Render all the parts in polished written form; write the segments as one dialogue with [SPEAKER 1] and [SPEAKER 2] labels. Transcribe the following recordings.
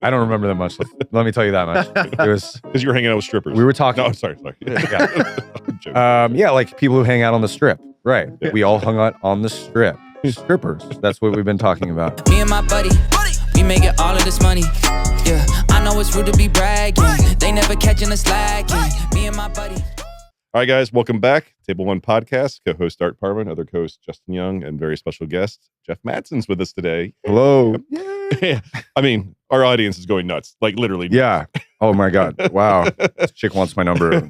[SPEAKER 1] I don't remember that much. Let me tell you that much. It was
[SPEAKER 2] because you were hanging out with strippers.
[SPEAKER 1] We were talking.
[SPEAKER 2] No, sorry.
[SPEAKER 1] Yeah, like people who hang out on the strip. Right. Yeah. We all hung out on the strip. Strippers. That's what we've been talking about.
[SPEAKER 3] Me and my buddy, we making all of this money. Yeah, I know it's rude to be bragging. They never catching us slacking. Me and my buddy.
[SPEAKER 2] All right, guys, welcome back. Table One Podcast, co-host Art Parman, other co-host Justin Young, and very special guest Jeff Madsen's with us today.
[SPEAKER 1] Hello.
[SPEAKER 2] Yeah. I mean, our audience is going nuts, like literally.
[SPEAKER 1] Yeah. Oh my God. Wow. This chick wants my number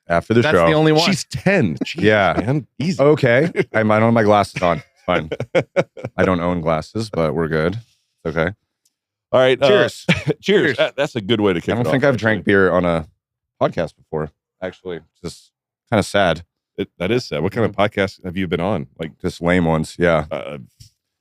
[SPEAKER 1] after the show.
[SPEAKER 4] That's the only one.
[SPEAKER 2] She's 10. Jeez,
[SPEAKER 1] yeah.
[SPEAKER 2] Man. Easy.
[SPEAKER 1] Okay. I don't have my glasses on. It's fine. I don't own glasses, but we're good. It's okay.
[SPEAKER 2] All right.
[SPEAKER 1] Cheers.
[SPEAKER 2] Cheers. That's a good way to kick it off.
[SPEAKER 1] I don't think I've drank beer on a podcast before. Actually, just kind of sad.
[SPEAKER 2] That is sad. What kind of podcast have you been on? Like
[SPEAKER 1] just lame ones. Yeah.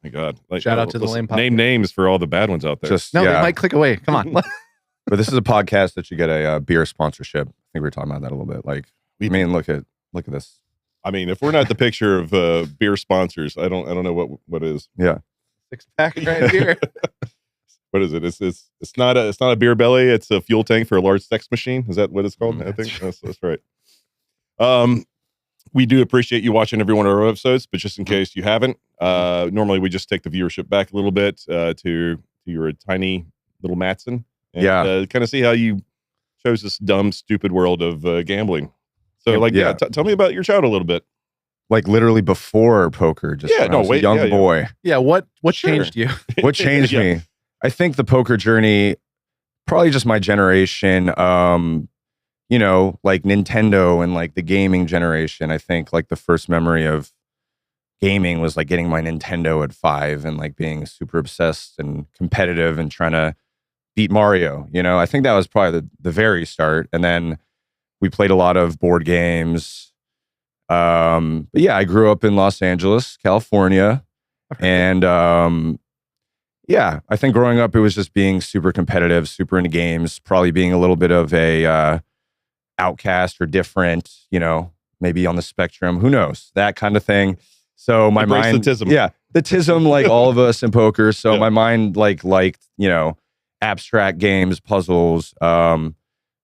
[SPEAKER 2] My God. Like,
[SPEAKER 4] shout out to the lame podcast.
[SPEAKER 2] Name names for all the bad ones out there.
[SPEAKER 4] They might click away. Come on.
[SPEAKER 1] But this is a podcast that you get a beer sponsorship. I think we were talking about that a little bit. Like, I mean, look at this.
[SPEAKER 2] I mean, if we're not the picture of beer sponsors, I don't know what is.
[SPEAKER 1] Yeah.
[SPEAKER 4] 6-pack right here.
[SPEAKER 2] What is it? It's not a beer belly. It's a fuel tank for a large sex machine. Is that what it's called? I think that's right. We do appreciate you watching every one of our episodes, but just in case you haven't, normally we just take the viewership back a little bit to your tiny little Madsen, and kind of see how you chose this dumb, stupid world of gambling. So, tell me about your child a little bit.
[SPEAKER 1] Like literally before poker, just when I was a young boy.
[SPEAKER 4] Yeah, what changed you?
[SPEAKER 1] What changed me? I think the poker journey, probably just my generation, like Nintendo and like the gaming generation. I think like the first memory of gaming was like getting my Nintendo at 5 and like being super obsessed and competitive and trying to beat Mario. I think that was probably the very start. And then we played a lot of board games. But yeah, I grew up in Los Angeles, California. And yeah, I think growing up, it was just being super competitive, super into games, probably being a little bit of a outcast or different, maybe on the spectrum. Who knows? That kind of thing. So my mind,
[SPEAKER 2] the
[SPEAKER 1] tism, like all of us in poker. So my mind liked, abstract games, puzzles. I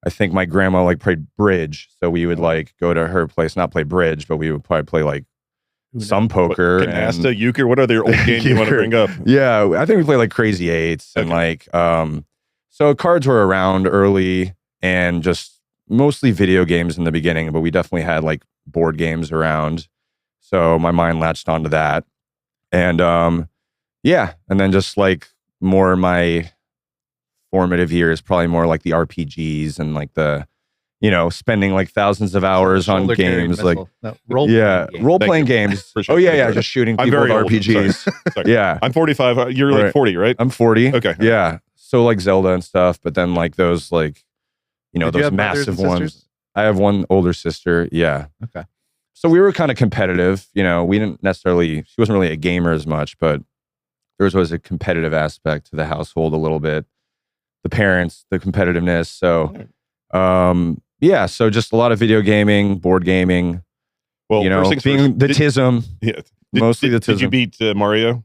[SPEAKER 1] think my grandma played bridge. So we would go to her place, not play bridge, but we would probably play some poker.
[SPEAKER 2] Canasta, euchre, what other old games you want to bring up?
[SPEAKER 1] Yeah, I think we played Crazy Eights and so cards were around early and just mostly video games in the beginning, but we definitely had board games around. So my mind latched onto that. And and then just more my formative years, probably more the RPGs and the spending thousands of hours on games, role-playing games.
[SPEAKER 2] For sure.
[SPEAKER 1] Oh yeah, just shooting people with RPGs.
[SPEAKER 2] Sorry. Yeah, I'm 45. You're 40, right?
[SPEAKER 1] I'm 40.
[SPEAKER 2] Okay.
[SPEAKER 1] Yeah, so Zelda and stuff, but then those those massive ones. I have one older sister. Yeah.
[SPEAKER 4] Okay.
[SPEAKER 1] So we were kind of competitive. We didn't necessarily. She wasn't really a gamer as much, but there was always a competitive aspect to the household a little bit. The parents, the competitiveness. So. So just a lot of video gaming, board gaming,
[SPEAKER 2] well,
[SPEAKER 1] being the tism.
[SPEAKER 2] Yeah.
[SPEAKER 1] Mostly the tism.
[SPEAKER 2] Did you beat Mario?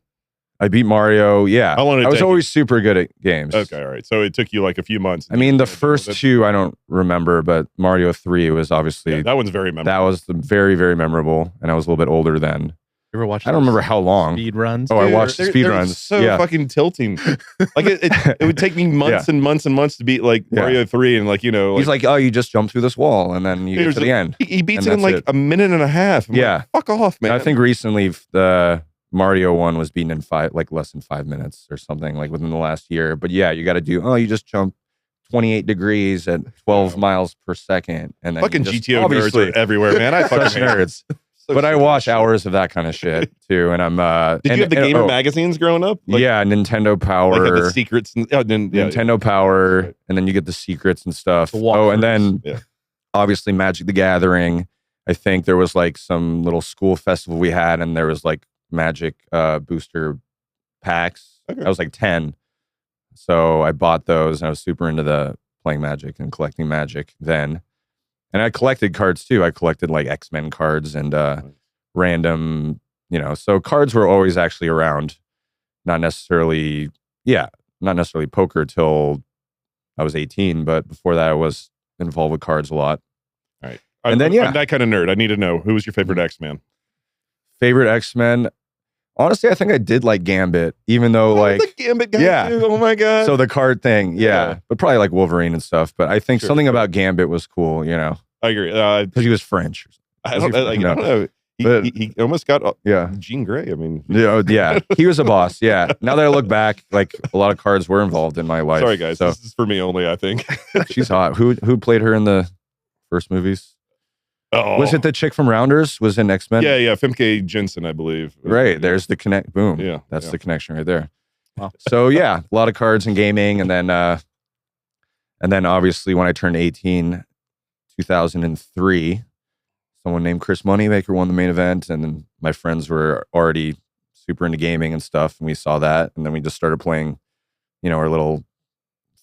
[SPEAKER 1] I beat Mario, yeah.
[SPEAKER 2] How long did it
[SPEAKER 1] I was
[SPEAKER 2] take
[SPEAKER 1] always super good at games.
[SPEAKER 2] Okay, all right. So it took you a few months.
[SPEAKER 1] I mean, the first two I don't remember, but Mario 3 was obviously...
[SPEAKER 2] Yeah, that one's very memorable.
[SPEAKER 1] That was very, very memorable, and I was a little bit older then.
[SPEAKER 4] You ever watched?
[SPEAKER 1] I don't remember how long.
[SPEAKER 4] Speed runs.
[SPEAKER 1] Oh, I watched speed runs.
[SPEAKER 2] So fucking tilting. It would take me months and months and months to beat Mario 3, and
[SPEAKER 1] he's oh, you just jump through this wall and then you get to the end.
[SPEAKER 2] He beats it in a minute and a half. I'm fuck off, man.
[SPEAKER 1] And I think recently the Mario one was beaten in less than 5 minutes or something within the last year. But yeah, you got to do. You just jump 28 degrees at 12 miles per second, and then
[SPEAKER 2] fucking GTO nerds are everywhere, man. I fucking
[SPEAKER 1] nerds. But I watch hours of that kind of shit too, and I'm.
[SPEAKER 2] Did you have the gamer magazines growing up?
[SPEAKER 1] Nintendo Power,
[SPEAKER 2] the secrets,
[SPEAKER 1] Nintendo Power, and then you get the secrets and stuff. And then obviously Magic the Gathering. I think there was some little school festival we had, and there was Magic booster packs.
[SPEAKER 2] Okay.
[SPEAKER 1] I was 10, so I bought those, and I was super into playing Magic and collecting Magic then. And I collected cards too. I collected X-Men cards and random, so cards were always actually around. Not necessarily, not necessarily poker till I was 18, but before that I was involved with cards a lot.
[SPEAKER 2] All right.
[SPEAKER 1] And then, yeah.
[SPEAKER 2] I'm that kind of nerd. I need to know, who was your favorite X-Men?
[SPEAKER 1] Favorite X-Men? Honestly, I think I did like Gambit, even though like
[SPEAKER 2] the Gambit guy too. Oh my god!
[SPEAKER 1] So the card thing, but probably like Wolverine and stuff. But I think something about Gambit was cool, you know.
[SPEAKER 2] I agree
[SPEAKER 1] because he was French.
[SPEAKER 2] I don't know. He almost got Jean Grey. I mean,
[SPEAKER 1] he was a boss. Yeah. Now that I look back, like a lot of cards were involved in my life.
[SPEAKER 2] Sorry guys, so. This is for me only. I think
[SPEAKER 1] she's hot. Who played her in the first movies? Oh. Was it the chick from Rounders? Was in X-Men?
[SPEAKER 2] Yeah, Femke Jensen, I believe.
[SPEAKER 1] Right. There's the connect. Boom.
[SPEAKER 2] Yeah.
[SPEAKER 1] That's the connection right there. Wow. So a lot of cards and gaming. And then obviously when I turned 18, 2003, someone named Chris Moneymaker won the main event. And then my friends were already super into gaming and stuff. And we saw that. And then we just started playing, our little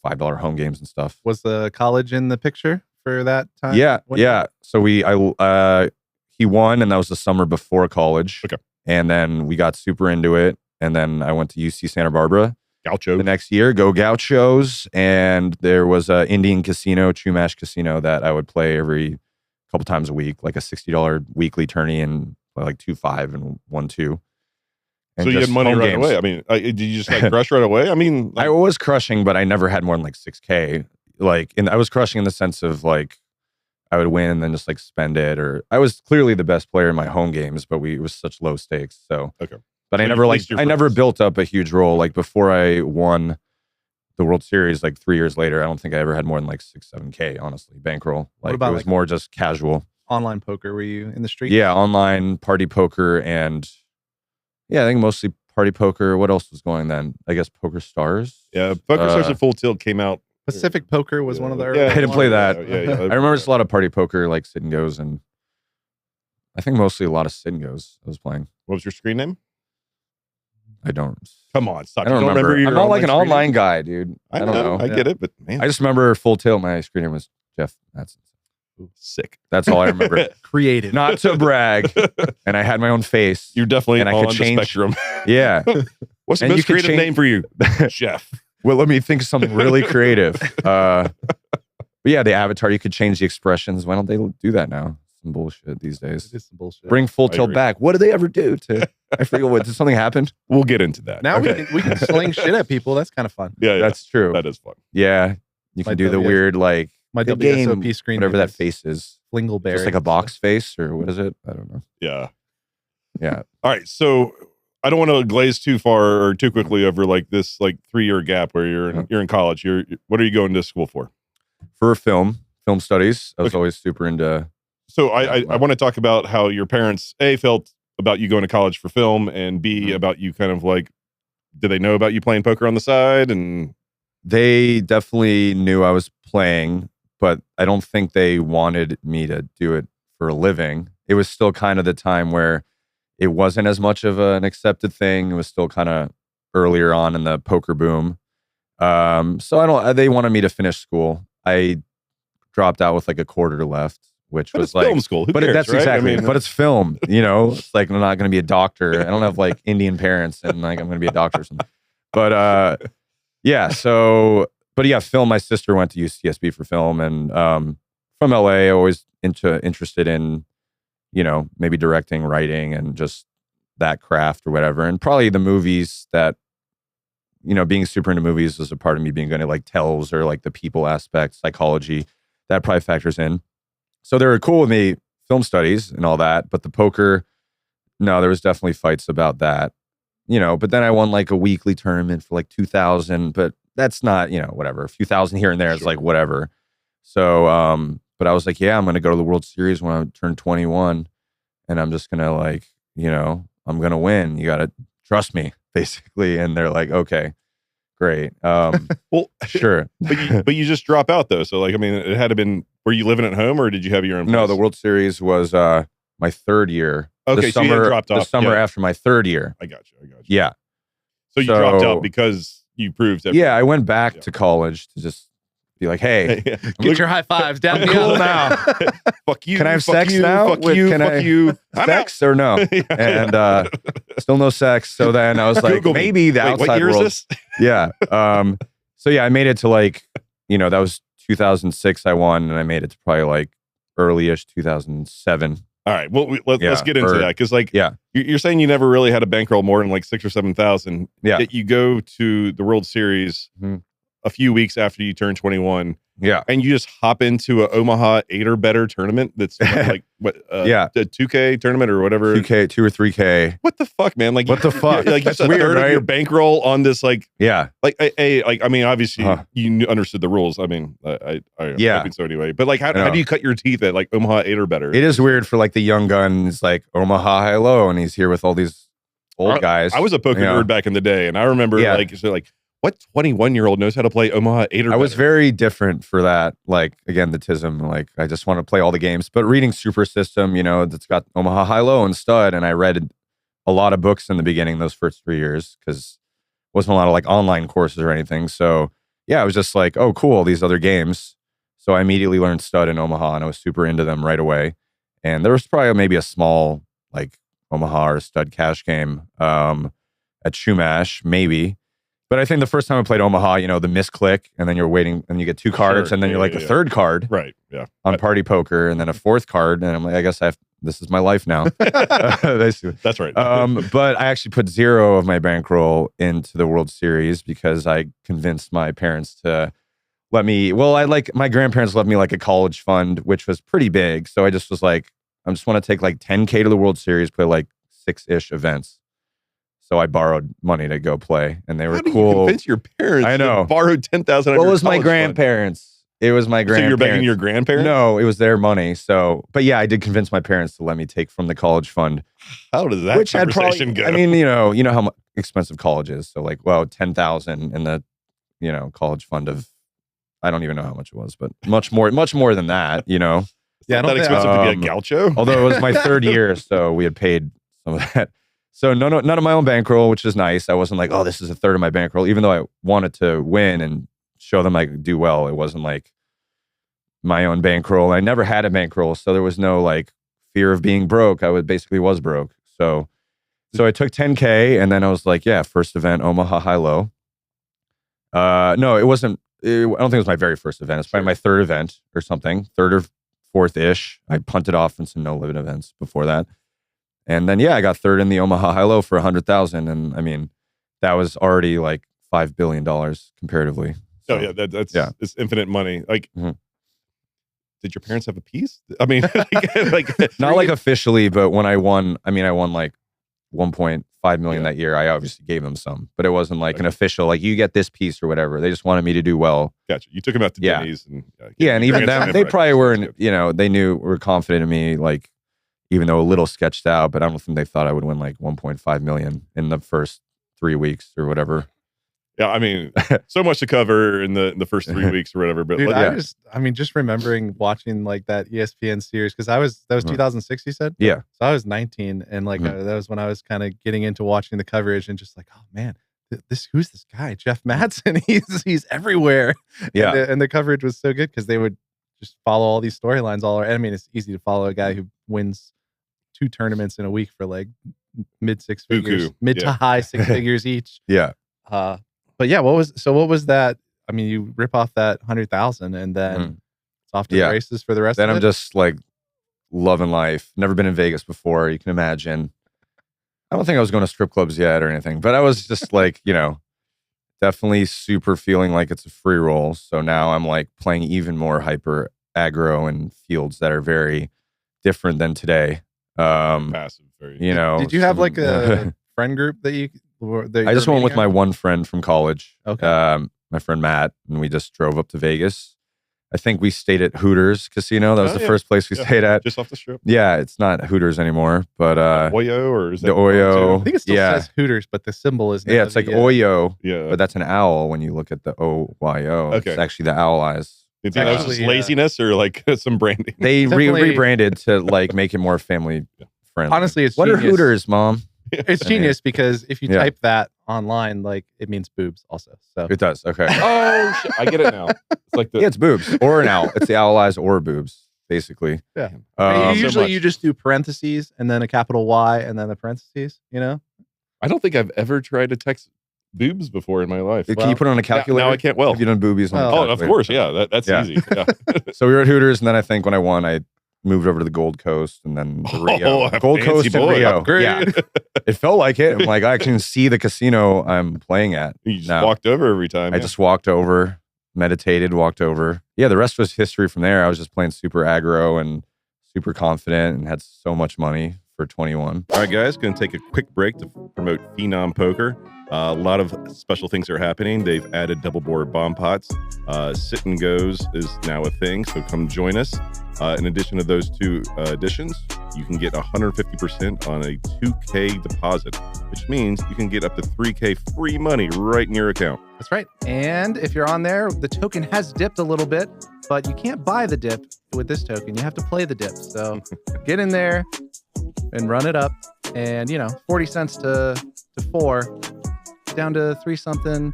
[SPEAKER 1] $5 home games and stuff.
[SPEAKER 4] Was the college in the picture for that time?
[SPEAKER 1] Yeah. So he won, and that was the summer before college.
[SPEAKER 2] Okay.
[SPEAKER 1] And then we got super into it. And then I went to UC Santa Barbara.
[SPEAKER 2] Gauchos.
[SPEAKER 1] The next year, go Gauchos. And there was a Indian casino, Chumash Casino, that I would play every couple times a week, like a $60 weekly tourney and like 2-5 and 1-2.
[SPEAKER 2] So you had money right away. I mean, did you just like crush right away? I mean,
[SPEAKER 1] I was crushing, but I never had more than like $6K. I was crushing in the sense of like I would win and then just like spend it, or I was clearly the best player in my home games, but it was such low stakes. So
[SPEAKER 2] okay.
[SPEAKER 1] But so I never built up a huge role. Like before I won the World Series, like 3 years later, I don't think I ever had more than like 6-7K, honestly, bankroll. Like it was more just casual.
[SPEAKER 4] Online poker, were you in the street?
[SPEAKER 1] Yeah, online party poker, and I think mostly party poker. What else was going then? I guess Poker Stars.
[SPEAKER 2] Yeah, Poker Stars at Full Tilt came out.
[SPEAKER 4] Pacific Poker was one of the early
[SPEAKER 1] I didn't play that.
[SPEAKER 2] Yeah.
[SPEAKER 1] I remember just a lot of party poker, like sit and goes, and I think mostly a lot of sit and goes I was playing.
[SPEAKER 2] What was your screen name?
[SPEAKER 1] I don't.
[SPEAKER 2] Come on, stop.
[SPEAKER 1] I don't remember. I'm not like an online guy, dude.
[SPEAKER 2] I don't know. I get it, but man.
[SPEAKER 1] I just remember Full Tilt. My screen name was Jeff Madsen.
[SPEAKER 2] Sick.
[SPEAKER 1] That's all I remember.
[SPEAKER 4] Creative.
[SPEAKER 1] Not to brag. And I had my own face.
[SPEAKER 2] You're definitely
[SPEAKER 1] and I could change
[SPEAKER 2] the spectrum.
[SPEAKER 1] Yeah.
[SPEAKER 2] What's the most creative name for you? Jeff.
[SPEAKER 1] Well, let me think of something really creative. But yeah, the avatar, you could change the expressions. Why don't they do that now? Some bullshit these days.
[SPEAKER 4] It is some bullshit.
[SPEAKER 1] Bring Full Tilt back. What did they ever do to? I forget did something happen?
[SPEAKER 2] We'll get into that.
[SPEAKER 4] Now we can sling shit at people. That's kind of fun.
[SPEAKER 2] Yeah,
[SPEAKER 1] that's true.
[SPEAKER 2] That is fun.
[SPEAKER 1] Yeah, you can do the weird like
[SPEAKER 4] my WSOP screen,
[SPEAKER 1] whatever that face is.
[SPEAKER 4] Flingleberry.
[SPEAKER 1] Just like a box face, or what is it? I don't know.
[SPEAKER 2] Yeah.
[SPEAKER 1] All
[SPEAKER 2] right, so I don't want to glaze too far or too quickly over like this like 3-year gap where you're in college. What are you going to school for?
[SPEAKER 1] For film studies. I was always super into.
[SPEAKER 2] So I want to talk about how your parents felt about you going to college for film, and B about you kind of like, did they know about you playing poker on the side? And
[SPEAKER 1] they definitely knew I was playing, but I don't think they wanted me to do it for a living. It was still kind of the time where it wasn't as much of an accepted thing. It was still kind of earlier on in the poker boom. So they wanted me to finish school. I dropped out with like a quarter left, which was like
[SPEAKER 2] film school.
[SPEAKER 1] But that's right? Exactly. But it's film, it's like I'm not going to be a doctor. I don't have like Indian parents and like I'm going to be a doctor or something. But film. My sister went to UCSB for film, and from LA, always interested in, maybe directing, writing, and just that craft or whatever. And probably the movies that, being super into movies was a part of me being going to like tells or like the people aspect, psychology, that probably factors in. So they were cool with me, film studies and all that, but the poker, no, there was definitely fights about that, but then I won like a weekly tournament for like 2,000, but that's not, whatever, a few thousand here and there. It's like, whatever. So, but I was like, yeah, I'm going to go to the World Series when I turn 21, and I'm just going to like, I'm going to win. You got to trust me, basically. And they're like, okay, great.
[SPEAKER 2] Well,
[SPEAKER 1] sure.
[SPEAKER 2] But you just drop out though. So like, I mean, it had to been, were you living at home or did you have your own place?
[SPEAKER 1] No, the World Series was my third year.
[SPEAKER 2] Okay, so you dropped off.
[SPEAKER 1] The summer after my third year.
[SPEAKER 2] I got you.
[SPEAKER 1] Yeah.
[SPEAKER 2] So you dropped out because you proved that.
[SPEAKER 1] Yeah, I went back to college to just be like, hey,
[SPEAKER 4] get your high fives down.
[SPEAKER 1] Cool now.
[SPEAKER 2] Fuck you.
[SPEAKER 1] Can I have
[SPEAKER 2] fuck
[SPEAKER 1] sex
[SPEAKER 2] you,
[SPEAKER 1] now?
[SPEAKER 2] Fuck you.
[SPEAKER 1] Can
[SPEAKER 2] Fuck
[SPEAKER 1] I
[SPEAKER 2] you.
[SPEAKER 1] sex or no? And still no sex. So then I was like,
[SPEAKER 2] Google
[SPEAKER 1] maybe the
[SPEAKER 2] Wait,
[SPEAKER 1] outside
[SPEAKER 2] what year
[SPEAKER 1] world.
[SPEAKER 2] is this?
[SPEAKER 1] Yeah. So yeah, I made it to like, that was 2006 I won, and I made it to probably like early-ish 2007.
[SPEAKER 2] All right. Well, let's get into that, because like, you're saying you never really had a bankroll more than like 6,000 or 7,000.
[SPEAKER 1] Yeah.
[SPEAKER 2] Yet you go to the World Series a few weeks after you turn 21.
[SPEAKER 1] Yeah.
[SPEAKER 2] And you just hop into a Omaha 8 or better tournament that's like what? The 2K tournament or whatever.
[SPEAKER 1] 2K, 2 or 3K.
[SPEAKER 2] What the fuck, man? Like,
[SPEAKER 1] what the fuck?
[SPEAKER 2] Like,
[SPEAKER 1] that's
[SPEAKER 2] a
[SPEAKER 1] weird,
[SPEAKER 2] third
[SPEAKER 1] right?
[SPEAKER 2] of your bankroll on this, like,
[SPEAKER 1] like,
[SPEAKER 2] I mean, obviously you understood the rules. I mean, I think so anyway. But like, how do you cut your teeth at like Omaha 8 or better?
[SPEAKER 1] It is weird for like the young guns, like Omaha High Low, and he's here with all these old guys.
[SPEAKER 2] I was a poker nerd back in the day, and I remember like what 21-year-old knows how to play Omaha 8 or better?
[SPEAKER 1] I was very different for that. Like, again, the TISM, like, I just want to play all the games. But reading Super System, that's got Omaha High Low and Stud, and I read a lot of books in the beginning, those first 3 years, because wasn't a lot of like online courses or anything. So yeah, I was just like, oh, cool, these other games. So I immediately learned Stud in Omaha, and I was super into them right away. And there was probably maybe a small like Omaha or Stud cash game at Shumash, maybe. But I think the first time I played Omaha, the misclick, and then you're waiting, and you get 2 cards, and then you're like a third card,
[SPEAKER 2] right? Yeah,
[SPEAKER 1] on Party Poker, and then a 4th card, and I'm like, I guess this is my life now.
[SPEAKER 2] That's right.
[SPEAKER 1] But I actually put 0 of my bankroll into the World Series because I convinced my parents to let me. Well, my grandparents left me like a college fund, which was pretty big. So I just was like, I just want to take like 10K to the World Series, play like 6-ish events. So I borrowed money to go play, and they were cool.
[SPEAKER 2] You convince your parents?
[SPEAKER 1] I know.
[SPEAKER 2] To borrow 10,000.
[SPEAKER 1] Well, it was my grandparents. It was my grandparents.
[SPEAKER 2] So you're begging your grandparents?
[SPEAKER 1] No, it was their money. So, but yeah, I did convince my parents to let me take from the college fund.
[SPEAKER 2] How does that conversation go?
[SPEAKER 1] I mean, you know how expensive college is. So like, well, 10,000 in the college fund of, I don't even know how much it was, but much more than that.
[SPEAKER 2] Yeah, I don't think expensive to be a gaucho.
[SPEAKER 1] Although it was my 3rd year, so we had paid some of that. So none of my own bankroll, which is nice. I wasn't like, oh, this is a third of my bankroll. Even though I wanted to win and show them I could do well, it wasn't like my own bankroll. I never had a bankroll, so there was no like fear of being broke. I basically was broke. So I took 10K, and then I was like, yeah, first event, Omaha High Low. No, it wasn't. I don't think it was my very first event. It's probably my 3rd event or something, 3rd or 4th-ish. I punted off in some no-limit events before that. And then, I got 3rd in the Omaha High Low for 100,000. And I mean, that was already like $5 billion comparatively. So,
[SPEAKER 2] oh, yeah. That's it's infinite money. Like, did your parents have a piece? I mean,
[SPEAKER 1] not like officially, but when I won like 1.5 million that year. I obviously gave them some, but it wasn't like an official, like you get this piece or whatever. They just wanted me to do well.
[SPEAKER 2] Gotcha. You took them out to Denny's. And,
[SPEAKER 1] and even them, they probably weren't, they were confident in me, like, even though a little sketched out, but I don't think they thought I would win like 1.5 million in the first 3 weeks or whatever.
[SPEAKER 2] Yeah, I mean, so much to cover in the first 3 weeks or whatever. But
[SPEAKER 4] dude, just remembering watching like that ESPN series, because that was 2006, you said?
[SPEAKER 1] Yeah.
[SPEAKER 4] So I was 19, and like that was when I was kind of getting into watching the coverage, and just like, oh man, who's this guy, Jeff Madsen? He's everywhere.
[SPEAKER 1] Yeah.
[SPEAKER 4] And the coverage was so good because they would just follow all these storylines I mean, it's easy to follow a guy who wins 2 tournaments in a week for like mid 6 figures, mid to high 6 figures each.
[SPEAKER 1] Yeah.
[SPEAKER 4] But yeah, what was that? I mean, you rip off that 100,000, and then it's off to the races for the rest of it.
[SPEAKER 1] Then I'm just like loving life. Never been in Vegas before. You can imagine. I don't think I was going to strip clubs yet or anything, but I was just like, definitely super feeling like it's a free roll. So now I'm like playing even more hyper aggro in fields that are very different than today.
[SPEAKER 2] Passive, very.
[SPEAKER 4] Did you have like a friend group that you?
[SPEAKER 1] I just went with my one friend from college.
[SPEAKER 4] Okay.
[SPEAKER 1] My friend Matt, and we just drove up to Vegas. I think we stayed at Hooters Casino. That was the first place we stayed at.
[SPEAKER 2] Just off the strip.
[SPEAKER 1] Yeah, it's not Hooters anymore, but
[SPEAKER 2] Oyo, or is that
[SPEAKER 1] the Oyo?
[SPEAKER 4] I think it still says Hooters, but the symbol is
[SPEAKER 1] it's like Oyo.
[SPEAKER 2] Yeah,
[SPEAKER 1] but that's an owl when you look at the OYO.
[SPEAKER 2] Okay.
[SPEAKER 1] It's actually the owl eyes.
[SPEAKER 2] Do you think that was just laziness or like some branding?
[SPEAKER 1] They rebranded to like make it more family friendly.
[SPEAKER 4] Honestly, it's
[SPEAKER 1] what
[SPEAKER 4] genius.
[SPEAKER 1] are Hooters, Mom?
[SPEAKER 4] It's genius because if you type that online, like it means boobs also. So
[SPEAKER 1] it does. Okay.
[SPEAKER 2] Oh, shit. I get it now. It's like
[SPEAKER 1] it's boobs or an owl. It's the owl eyes or boobs, basically.
[SPEAKER 4] Yeah.
[SPEAKER 2] Usually
[SPEAKER 4] you just do parentheses and then a capital Y and then a parentheses, you know?
[SPEAKER 2] I don't think I've ever tried to text boobs before in my life.
[SPEAKER 1] Can you put it on a calculator?
[SPEAKER 2] Now I can't. Well,
[SPEAKER 1] have you done boobies?
[SPEAKER 2] Of course. Yeah. That's easy. Yeah.
[SPEAKER 1] So we were at Hooters, and then I think when I won, I moved over to the Gold Coast and then the Rio. Gold Coast and Rio. Yeah. It felt like it. I'm like, I can see the casino I'm playing at.
[SPEAKER 2] You just walked over every time.
[SPEAKER 1] I just walked over, meditated, walked over. Yeah, the rest was history from there. I was just playing super aggro and super confident and had so much money for 21.
[SPEAKER 2] All right, guys, going to take a quick break to promote Phenom Poker. A lot of special things are happening. They've added double board bomb pots. Sit and goes is now a thing, so come join us. In addition to those two additions, you can get 150% on a 2K deposit, which means you can get up to 3K free money right in your account.
[SPEAKER 4] That's right. And if you're on there, the token has dipped a little bit, but you can't buy the dip with this token. You have to play the dip. So get in there and run it up. And, 40 cents to 4, down to 3 something,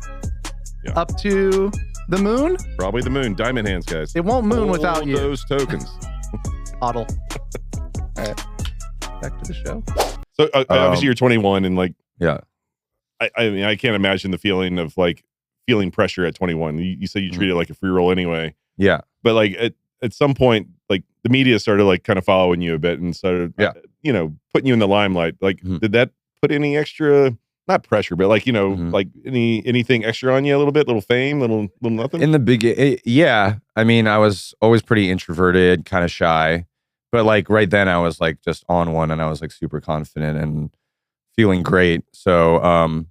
[SPEAKER 4] up to the moon.
[SPEAKER 2] Probably the moon. Diamond hands, guys.
[SPEAKER 4] It won't moon without you.
[SPEAKER 2] Those tokens.
[SPEAKER 4] Huddle. All right. Back to the show.
[SPEAKER 2] So obviously you're 21 and
[SPEAKER 1] yeah.
[SPEAKER 2] I mean, I can't imagine the feeling of feeling pressure at 21. You said you treat it like a free roll anyway.
[SPEAKER 1] Yeah.
[SPEAKER 2] But at some point, the media started kind of following you a bit and started, putting you in the limelight. Did that put any extra, not pressure, but anything extra on you a little fame, little nothing?
[SPEAKER 1] In the beginning, yeah. I mean, I was always pretty introverted, kind of shy, but right then I was just on one and I was super confident and feeling great. So,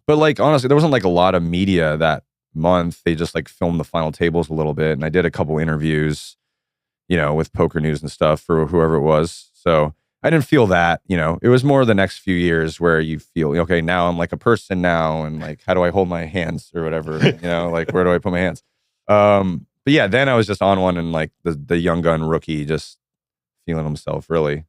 [SPEAKER 1] but honestly, there wasn't a lot of media that month. They just filmed the final tables a little bit, and I did a couple interviews, with Poker News and stuff for whoever it was. So I didn't feel that, it was more the next few years where you feel, okay, now I'm a person now. And how do I hold my hands or whatever, where do I put my hands? But yeah, then I was just on one and the young gun rookie just feeling himself really.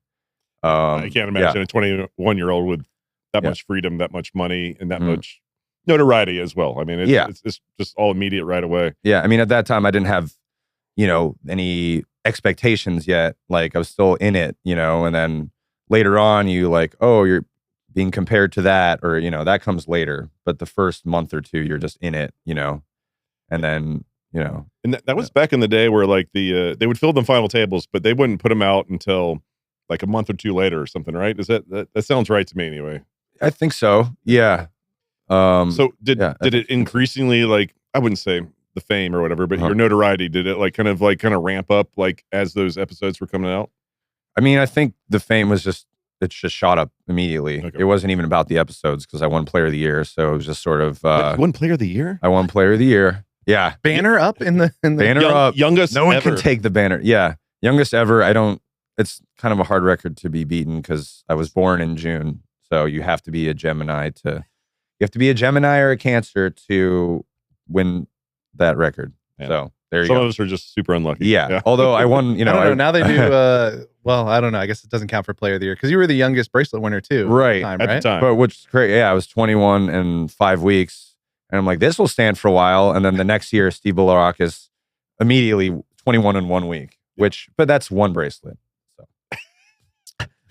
[SPEAKER 2] I can't imagine a 21-year-old with that much freedom, that much money, and that much notoriety as well. I mean, it's just all immediate right away.
[SPEAKER 1] Yeah. I mean, at that time I didn't have, any expectations yet. I was still in it, and then later on you you're being compared to that, or, that comes later. But the first month or two, you're just in it, and then,
[SPEAKER 2] And that was back in the day where they would fill the final tables, but they wouldn't put them out until a month or two later or something, right? Is that sounds right to me anyway.
[SPEAKER 1] I think so. Yeah.
[SPEAKER 2] So did it increasingly I wouldn't say the fame or whatever, but your notoriety, did it kind of ramp up as those episodes were coming out?
[SPEAKER 1] I mean, I think the fame was just shot up immediately. Okay. It wasn't even about the episodes because I won Player of the Year, so it was just sort of
[SPEAKER 2] you won Player of the Year?
[SPEAKER 1] I won Player of the Year. Yeah.
[SPEAKER 4] Banner up in the
[SPEAKER 1] banner up.
[SPEAKER 2] Youngest
[SPEAKER 1] No one
[SPEAKER 2] ever.
[SPEAKER 1] can take the banner. Yeah. Youngest ever. It's kind of a hard record to be beaten because I was born in June. So you have to be a Gemini or a Cancer to win that record. Yeah. So there you go.
[SPEAKER 2] Some of us are just super unlucky.
[SPEAKER 1] Yeah. Although I won,
[SPEAKER 4] I don't know. Now they do, well, I don't know. I guess it doesn't count for Player of the Year because you were the youngest bracelet winner too.
[SPEAKER 1] Right.
[SPEAKER 2] At the time.
[SPEAKER 1] But which is great. Yeah. I was 21 in 5 weeks. And I'm this will stand for a while. And then the next year, Steve Balarakis immediately 21 in 1 week, but that's one bracelet.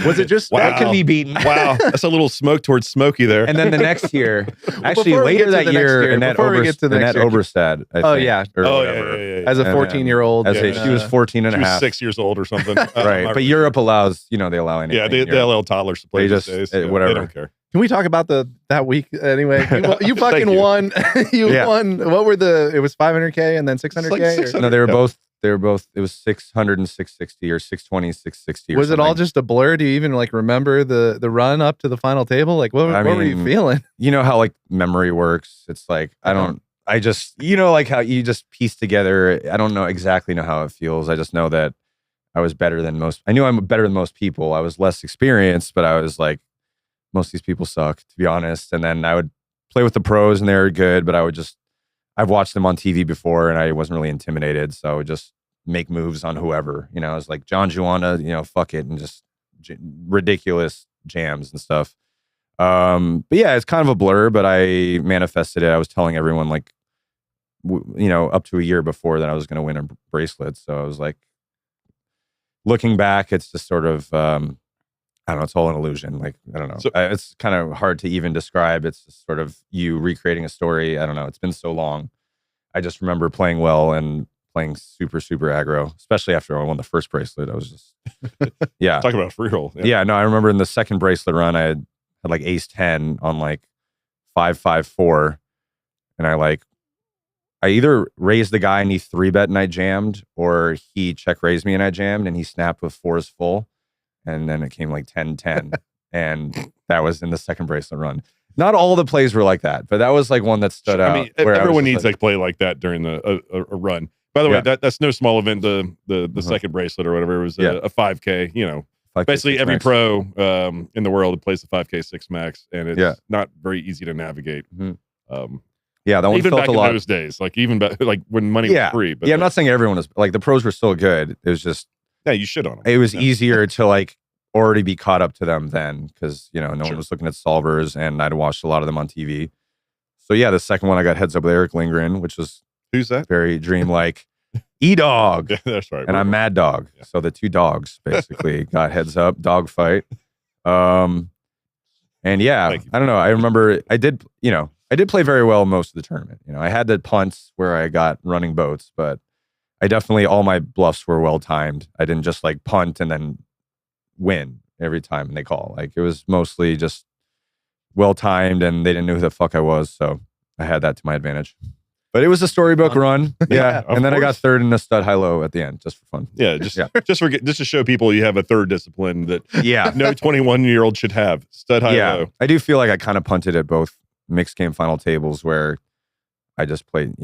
[SPEAKER 4] Was it just
[SPEAKER 1] that can be beaten?
[SPEAKER 2] Wow, that's a little smoke towards Smokey there.
[SPEAKER 1] And then the next year, actually later that year, Annette Oberstad.
[SPEAKER 2] Yeah.
[SPEAKER 4] As a 14-year-old,
[SPEAKER 1] she was 14 and
[SPEAKER 2] she
[SPEAKER 1] a
[SPEAKER 2] was
[SPEAKER 1] half,
[SPEAKER 2] 6 years old or something.
[SPEAKER 1] Right? But Europe allows, they allow anything.
[SPEAKER 2] Yeah, they allow toddlers to play these days.
[SPEAKER 1] Whatever.
[SPEAKER 2] They don't care.
[SPEAKER 4] Can we talk about that week anyway? You fucking won. You won. What were it was 500K and then 600K?
[SPEAKER 1] No, they were both. It was 600 and 660 or 620, 660.
[SPEAKER 4] Was it all just a blur? Do you even remember the run up to the final table? What were you feeling?
[SPEAKER 1] You know how memory works. It's I just, how you just piece together. I don't exactly know how it feels. I just know that I was better than most. I knew I'm better than most people. I was less experienced, but I was most of these people suck, to be honest. And then I would play with the pros and they were good, but I've watched them on TV before and I wasn't really intimidated. So I would just make moves on whoever, I was John Juana, fuck it. And just ridiculous jams and stuff. But yeah, it's kind of a blur, but I manifested it. I was telling everyone like, up to a year before that I was going to win a bracelet. So I was like, looking back, it's just sort of, I don't know, it's all an illusion. Like, I don't know.
[SPEAKER 2] So,
[SPEAKER 1] it's kind of hard to even describe. It's just sort of you recreating a story. I don't know. It's been so long. I just remember playing well and playing super, super aggro, especially after I won the first bracelet. I was just, yeah.
[SPEAKER 2] Talk about a free roll.
[SPEAKER 1] Yeah, no, I remember in the second bracelet run, I had like ace 10 on like 5-5-4. And I either raised the guy and he 3-bet and I jammed, or he check raised me and I jammed and he snapped with 4s full. And then it came like 10-10. And that was in the second bracelet run. Not all the plays were like that, but that was like one that stood out.
[SPEAKER 2] I mean, everyone needs like play like that during a run. By the way, that's no small event. The second bracelet or whatever, it was a 5K.
[SPEAKER 1] 5K,
[SPEAKER 2] basically every
[SPEAKER 1] max.
[SPEAKER 2] pro in the world plays the 5K 6 max, and it's not very easy to navigate.
[SPEAKER 1] Mm-hmm. That one
[SPEAKER 2] even
[SPEAKER 1] felt
[SPEAKER 2] back
[SPEAKER 1] a lot.
[SPEAKER 2] in those days, like even like when money was free. But
[SPEAKER 1] I'm not saying everyone was like the pros were still good. It was just
[SPEAKER 2] you shit on them.
[SPEAKER 1] It was easier to like already be caught up to them then, because no one was looking at solvers, and I'd watched a lot of them on TV. So the second one I got heads up with Eric Lindgren, which was
[SPEAKER 2] who's that?
[SPEAKER 1] Very dreamlike. E-Dog.
[SPEAKER 2] Yeah, that's right.
[SPEAKER 1] And I'm Mad Dog. Yeah. So the two dogs basically got heads up, dog fight. And I don't know. I remember I did play very well most of the tournament. I had the punts where I got running boats, but I definitely, all my bluffs were well timed. I didn't just like punt and then win every time they call. Like it was mostly just well timed, and they didn't know who the fuck I was. So I had that to my advantage. But it was a storybook run. Yeah. And then I got third in the stud high-low at the end, just for fun.
[SPEAKER 2] Yeah. Just to show people you have a third discipline that no 21-year-old should have. Stud high-low.
[SPEAKER 1] I do feel like I kind of punted at both mixed game final tables, where I just played,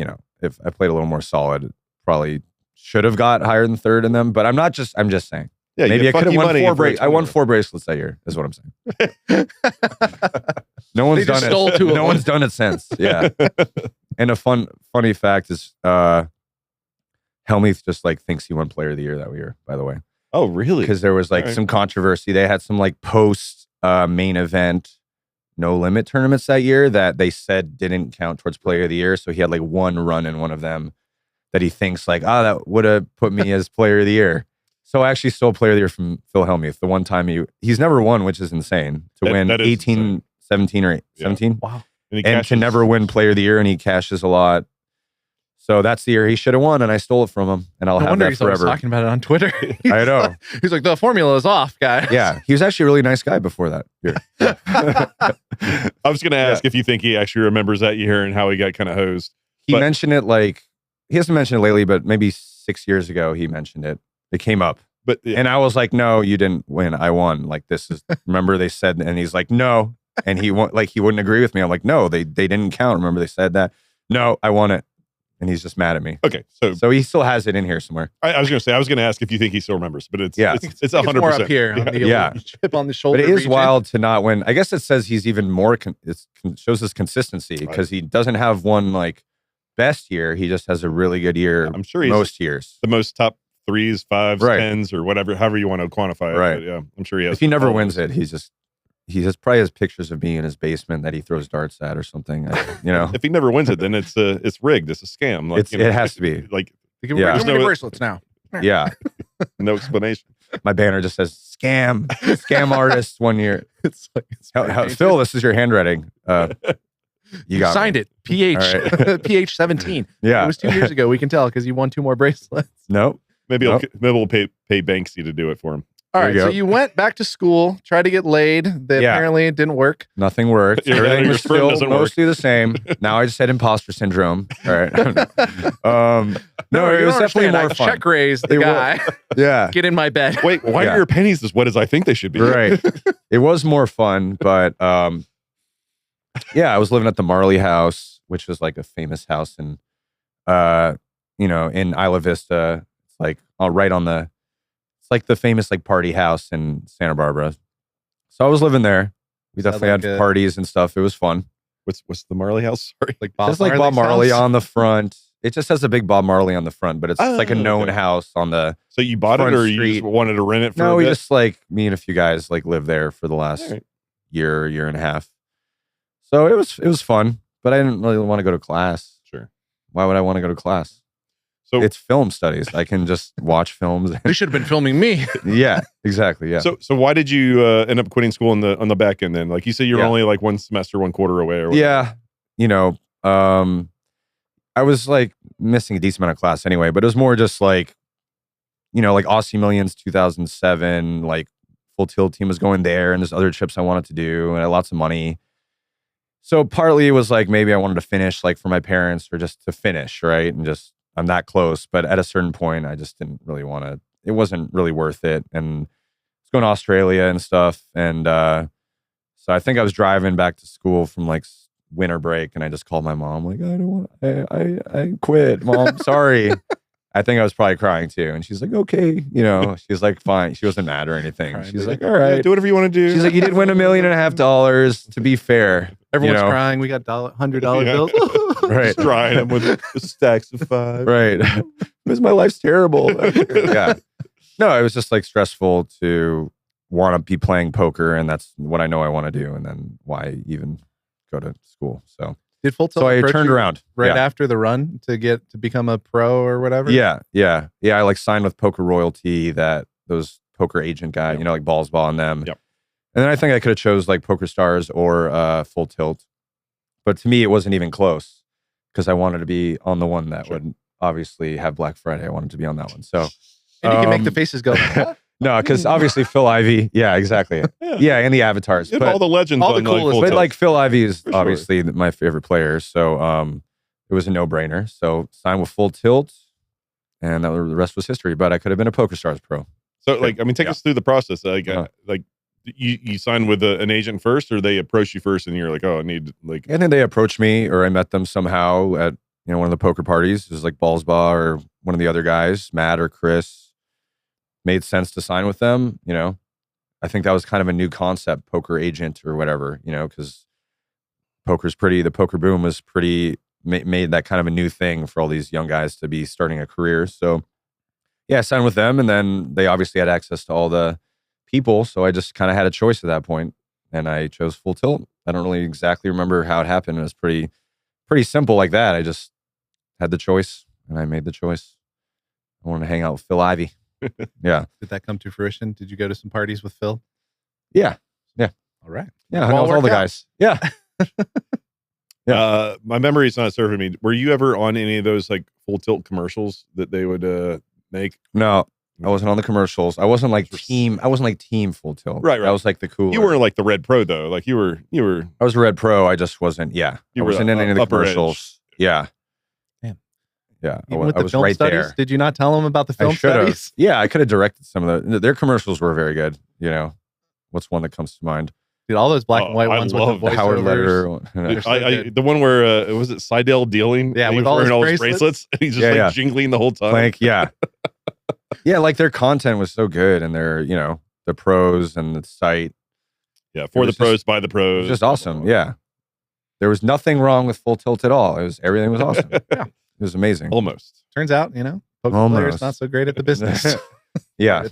[SPEAKER 1] if I played a little more solid, probably should have got higher than third in them. But I'm just saying. Yeah, maybe I could have won 4 bracelets. I won 4 bracelets that year, is what I'm saying. No one's done it. No one's done it since. Yeah. And a funny fact is Hellmuth just like thinks he won player of the year that year, by the way.
[SPEAKER 2] Oh, really?
[SPEAKER 1] Because there was like some controversy. They had some like post main event no limit tournaments that year that they said didn't count towards player of the year. So he had like one run in one of them that he thinks like, that would have put me as player of the year. So I actually stole player of the year from Phil Hellmuth. The one time he's never won, which is insane. To win 18, insane. 17 or 17.
[SPEAKER 2] Wow.
[SPEAKER 1] And to never win player of the year, and he cashes a lot. So that's the year he should have won, and I stole it from him, and I'll have that forever.
[SPEAKER 4] He's talking about it on Twitter.
[SPEAKER 1] I know.
[SPEAKER 4] He's like, the formula is off, guys.
[SPEAKER 1] Yeah, he was actually a really nice guy before that year.
[SPEAKER 2] I was going to ask if you think he actually remembers that year and how he got kind of hosed.
[SPEAKER 1] He mentioned it he hasn't mentioned it lately, but maybe 6 years ago he mentioned it. It came up. And I was like, no, you didn't win. I won. Like, this is, remember they said, and he's like, no. And he wouldn't agree with me. I'm like, no, they didn't count. Remember they said that? No, I won it. And he's just mad at me.
[SPEAKER 2] Okay.
[SPEAKER 1] So he still has it in here somewhere.
[SPEAKER 2] I was going to ask if you think he still remembers, but it's 100%.
[SPEAKER 4] More up here. On the chip on the shoulder.
[SPEAKER 1] But it is wild to not win. I guess it says he's even more, it shows his consistency, because he doesn't have one like best year. He just has a really good year.
[SPEAKER 2] I'm sure he's
[SPEAKER 1] most years.
[SPEAKER 2] The most top 3s, 5s, 10s, or whatever, however you want to quantify it.
[SPEAKER 1] Right.
[SPEAKER 2] But yeah, I'm sure he has.
[SPEAKER 1] If he never wins it, he probably has pictures of me in his basement that he throws darts at or something.
[SPEAKER 2] If he never wins it, then it's rigged. It's a scam. Like,
[SPEAKER 1] it has to be.
[SPEAKER 2] Like,
[SPEAKER 4] there's no bracelets now.
[SPEAKER 1] Yeah.
[SPEAKER 2] No explanation.
[SPEAKER 1] My banner just says scam artist 1 year. Phil, this is your handwriting. You got
[SPEAKER 4] signed it. PH 17.
[SPEAKER 1] Yeah.
[SPEAKER 4] It was 2 years ago. We can tell because you won 2 more bracelets.
[SPEAKER 1] Nope.
[SPEAKER 2] Maybe we'll pay Banksy to do it for him.
[SPEAKER 4] All right, so you went back to school, tried to get laid. Apparently it didn't work.
[SPEAKER 1] Nothing worked. Everything was still mostly the same. Now I just had imposter syndrome. All right. No, it was definitely more fun.
[SPEAKER 4] Check raise the guy.
[SPEAKER 1] Yeah.
[SPEAKER 4] Get in my bed.
[SPEAKER 2] Wait, why are your pennies as wet as I think they should be?
[SPEAKER 1] Right. It was more fun, but I was living at the Marley House, which was like a famous house in Isla Vista. It's like right on the like the famous like party house in Santa Barbara. So I was living there. We definitely had parties and stuff. It was fun.
[SPEAKER 2] What's the Marley House? Sorry.
[SPEAKER 1] Like Bob Marley on the front. It just has a big Bob Marley on the front, but it's like a known house on the
[SPEAKER 2] So you bought it, or
[SPEAKER 1] street.
[SPEAKER 2] you just wanted to rent it for
[SPEAKER 1] No, we just like me and a few guys like lived there for the last year and a half. So it was fun, but I didn't really want to go to class.
[SPEAKER 2] Sure.
[SPEAKER 1] Why would I want to go to class?
[SPEAKER 2] So
[SPEAKER 1] it's film studies. I can just watch films.
[SPEAKER 4] You should have been filming me.
[SPEAKER 1] Yeah, exactly. Yeah.
[SPEAKER 2] So why did you end up quitting school on the back end then? Like you said, you were only like one semester, one quarter away or whatever.
[SPEAKER 1] Yeah. You know, I was like missing a decent amount of class anyway, but it was more just like, you know, like Aussie Millions 2007, like Full Tilt team was going there, and there's other trips I wanted to do, and I had lots of money. So partly it was like maybe I wanted to finish like for my parents or just to finish, right? And just I'm that close. But at a certain point, I just didn't really want to, it wasn't really worth it. And I was going to Australia and stuff. And so I think I was driving back to school from like winter break, and I just called my mom, like, I don't want, I quit, Mom, sorry. I think I was probably crying too. And she's like, okay, you know, she's like, fine. She wasn't mad or anything. She's like, all right.
[SPEAKER 2] Yeah, do whatever you want to do.
[SPEAKER 1] She's like, you did win $1.5 million, to be fair.
[SPEAKER 4] Everyone's crying. We got $100 bills.
[SPEAKER 1] Right.
[SPEAKER 2] Trying them with stacks of 5.
[SPEAKER 1] Right. Because my life's terrible. Yeah. No, it was just like stressful to want to be playing poker, and that's what I know I want to do. And then why even go to school? So
[SPEAKER 4] did Full Tilt
[SPEAKER 1] I turned around
[SPEAKER 4] right after the run to become a pro or whatever?
[SPEAKER 1] Yeah. I like signed with Poker Royalty, those poker agent guy, you know, like Balls Ball and them.
[SPEAKER 2] Yep.
[SPEAKER 1] And then I think I could have chose like Poker Stars or Full Tilt, but to me it wasn't even close because I wanted to be on the one that would obviously have Black Friday. I wanted to be on that one. So
[SPEAKER 4] and you can make the faces go.
[SPEAKER 1] No, because obviously Phil Ivey. Yeah, exactly. Yeah, and the avatars.
[SPEAKER 2] But all the legends.
[SPEAKER 4] All the coolest.
[SPEAKER 1] But like Phil Ivey is obviously my favorite player. So it was a no-brainer. So signed with Full Tilt, and the rest was history. But I could have been a Poker Stars pro.
[SPEAKER 2] So like, I mean, take us through the process. Like, like you signed with an agent first, or they approached you first, and you're like, oh, I need like.
[SPEAKER 1] And then they approached me, or I met them somehow at one of the poker parties. It was like Ballsba or one of the other guys, Matt or Chris. Made sense to sign with them, you know. I think that was kind of a new concept, poker agent or whatever, you know, because the poker boom was made that kind of a new thing for all these young guys to be starting a career. So yeah, I signed with them, and then they obviously had access to all the people. So I just kind of had a choice at that point, and I chose Full Tilt. I don't really exactly remember how it happened. It was pretty simple like that. I just had the choice, and I made the choice. I wanted to hang out with Phil Ivey. Yeah.
[SPEAKER 4] Did that come to fruition? Did you go to some parties with Phil?
[SPEAKER 1] Yeah.
[SPEAKER 4] All right.
[SPEAKER 1] Yeah, I know all the guys. Yeah.
[SPEAKER 2] My memory's not serving me. Were you ever on any of those like Full Tilt commercials that they would make?
[SPEAKER 1] No, I wasn't on the commercials. I wasn't like team Full Tilt.
[SPEAKER 2] Right.
[SPEAKER 1] I was like the cooler.
[SPEAKER 2] You weren't like the Red Pro though. Like you were.
[SPEAKER 1] I was a Red Pro. I just wasn't. Yeah. I wasn't in any of the commercials.
[SPEAKER 2] Edge.
[SPEAKER 1] Yeah. Yeah,
[SPEAKER 4] Even with
[SPEAKER 1] I
[SPEAKER 4] the
[SPEAKER 1] was
[SPEAKER 4] film
[SPEAKER 1] right
[SPEAKER 4] studies,
[SPEAKER 1] there.
[SPEAKER 4] did you not tell them about the film studies?
[SPEAKER 1] Yeah, I could have directed some of their commercials were very good. You know, what's one that comes to mind?
[SPEAKER 4] Dude, all those black and white ones with the voiceovers.
[SPEAKER 1] Howard Letter.
[SPEAKER 2] The one where was it Seidel dealing?
[SPEAKER 4] Yeah, with all his bracelets.
[SPEAKER 2] And he's just like jingling the whole time.
[SPEAKER 1] Like, yeah, like their content was so good, and their the pros and the site.
[SPEAKER 2] Yeah, for the pros, by the pros.
[SPEAKER 1] It was just awesome. Yeah, there was nothing wrong with Full Tilt at all. Everything was awesome. Yeah. It was amazing.
[SPEAKER 2] Almost.
[SPEAKER 4] Turns out, poker players not so great at the business.
[SPEAKER 1] Yeah.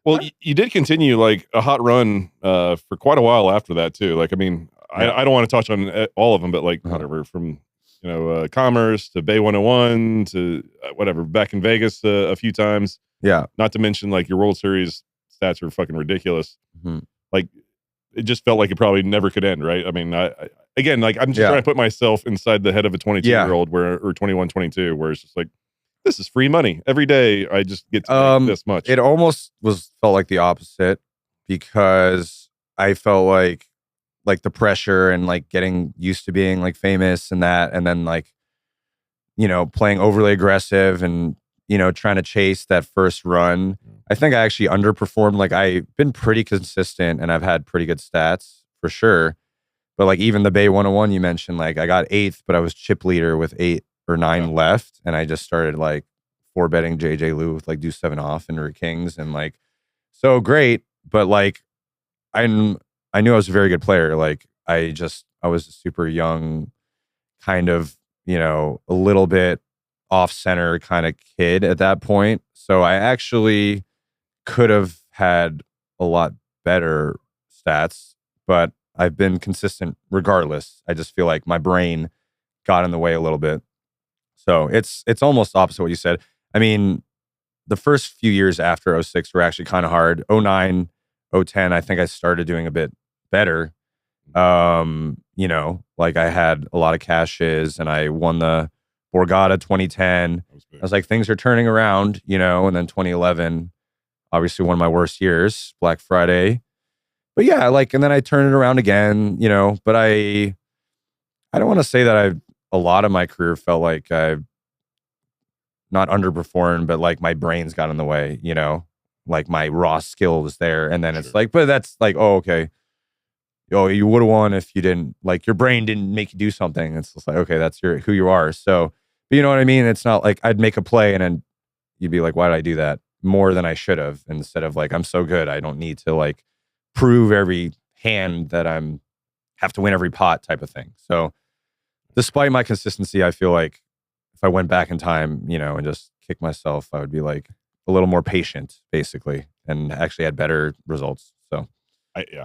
[SPEAKER 2] Well, you did continue like a hot run for quite a while after that too. Like, I mean, I don't want to touch on all of them, but like whatever from Commerce to Bay 101 to whatever back in Vegas a few times.
[SPEAKER 1] Yeah.
[SPEAKER 2] Not to mention like your World Series stats are fucking ridiculous.
[SPEAKER 1] Mm-hmm.
[SPEAKER 2] Like it just felt like it probably never could end, right? I mean, again, like I'm just trying to put myself inside the head of a 22-year-old or 21, 22, where it's just like, this is free money. Every day I just get to make this much.
[SPEAKER 1] It almost felt like the opposite, because I felt like the pressure and like getting used to being like famous and that, and then like, playing overly aggressive and, trying to chase that first run. I think I actually underperformed. Like I've been pretty consistent and I've had pretty good stats for sure. But like even the Bay 101 you mentioned, like I got 8th, but I was chip leader with 8 or 9 left. And I just started like 4-betting JJ Lou with like deuce 7 off and Kings, and like, so great. But like, I knew I was a very good player. Like I was a super young kind of, a little bit off center kind of kid at that point. So I actually could have had a lot better stats, but I've been consistent regardless. I just feel like my brain got in the way a little bit. So it's almost opposite what you said. I mean, the first few years after 06 were actually kind of hard. 09, 010, I think I started doing a bit better. You know, like I had a lot of cashes and I won the Borgata 2010. I was like, things are turning around, you know, and then 2011, obviously one of my worst years, Black Friday. But yeah, like, and then I turned it around again, you know, but I don't want to say that a lot of my career felt like I've not underperformed, but like my brains got in the way, you know, like my raw skill was there. And then it's like, but that's like, oh, okay. Oh, you would have won if you didn't, like your brain didn't make you do something. It's just like, okay, that's who you are. So, but you know what I mean? It's not like I'd make a play and then you'd be like, why did I do that? More than I should have, instead of like, I'm so good. I don't need to like prove every hand that have to win every pot type of thing. So despite my consistency, I feel like if I went back in time, you know, and just kicked myself, I would be like a little more patient, basically, and actually had better results. So,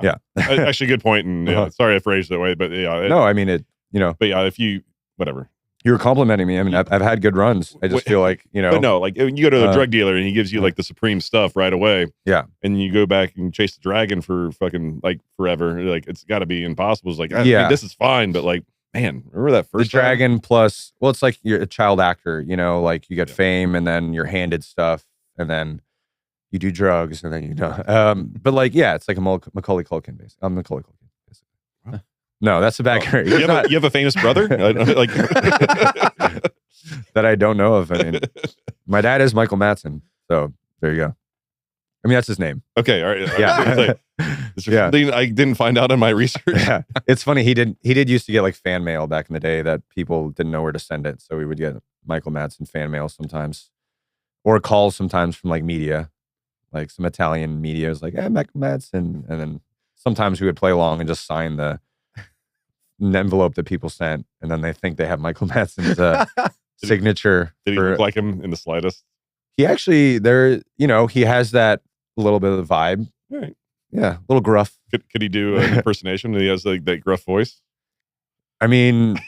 [SPEAKER 1] yeah.
[SPEAKER 2] Actually, good point. And sorry I phrased it that way, but yeah.
[SPEAKER 1] No, I mean it. You know,
[SPEAKER 2] but yeah, if you whatever.
[SPEAKER 1] You were complimenting me. I mean, I've had good runs. I just feel like, you know.
[SPEAKER 2] But no, like you go to a drug dealer and he gives you like the supreme stuff right away.
[SPEAKER 1] Yeah.
[SPEAKER 2] And you go back and chase the dragon for fucking like forever. Like it's got to be impossible. It's like, I mean, this is fine, but like, man, remember that first
[SPEAKER 1] the dragon plus, well, it's like you're a child actor, you know, like you get fame and then you're handed stuff and then you do drugs and then you don't. But like, yeah, it's like a Macaulay Culkin basically. I'm Macaulay Culkin basically. Huh? No, that's a bad character.
[SPEAKER 2] You have a famous brother? Like
[SPEAKER 1] that I don't know of. I mean, my dad is Michael Madsen, so there you go. I mean, that's his name.
[SPEAKER 2] Okay, all right.
[SPEAKER 1] Yeah,
[SPEAKER 2] something I didn't find out in my research.
[SPEAKER 1] Yeah, it's funny. He did used to get like fan mail back in the day that people didn't know where to send it, so we would get Michael Madsen fan mail sometimes, or calls sometimes from like media, like some Italian media was like, "Hey, Michael Madsen," and then sometimes we would play along and just sign the envelope that people sent, and then they think they have Michael Madsen's signature.
[SPEAKER 2] Did he look like him in the slightest?
[SPEAKER 1] He actually, you know, he has that little bit of the vibe.
[SPEAKER 2] Right.
[SPEAKER 1] Yeah, a little gruff.
[SPEAKER 2] Could he do an impersonation? He has like that gruff voice.
[SPEAKER 1] I mean,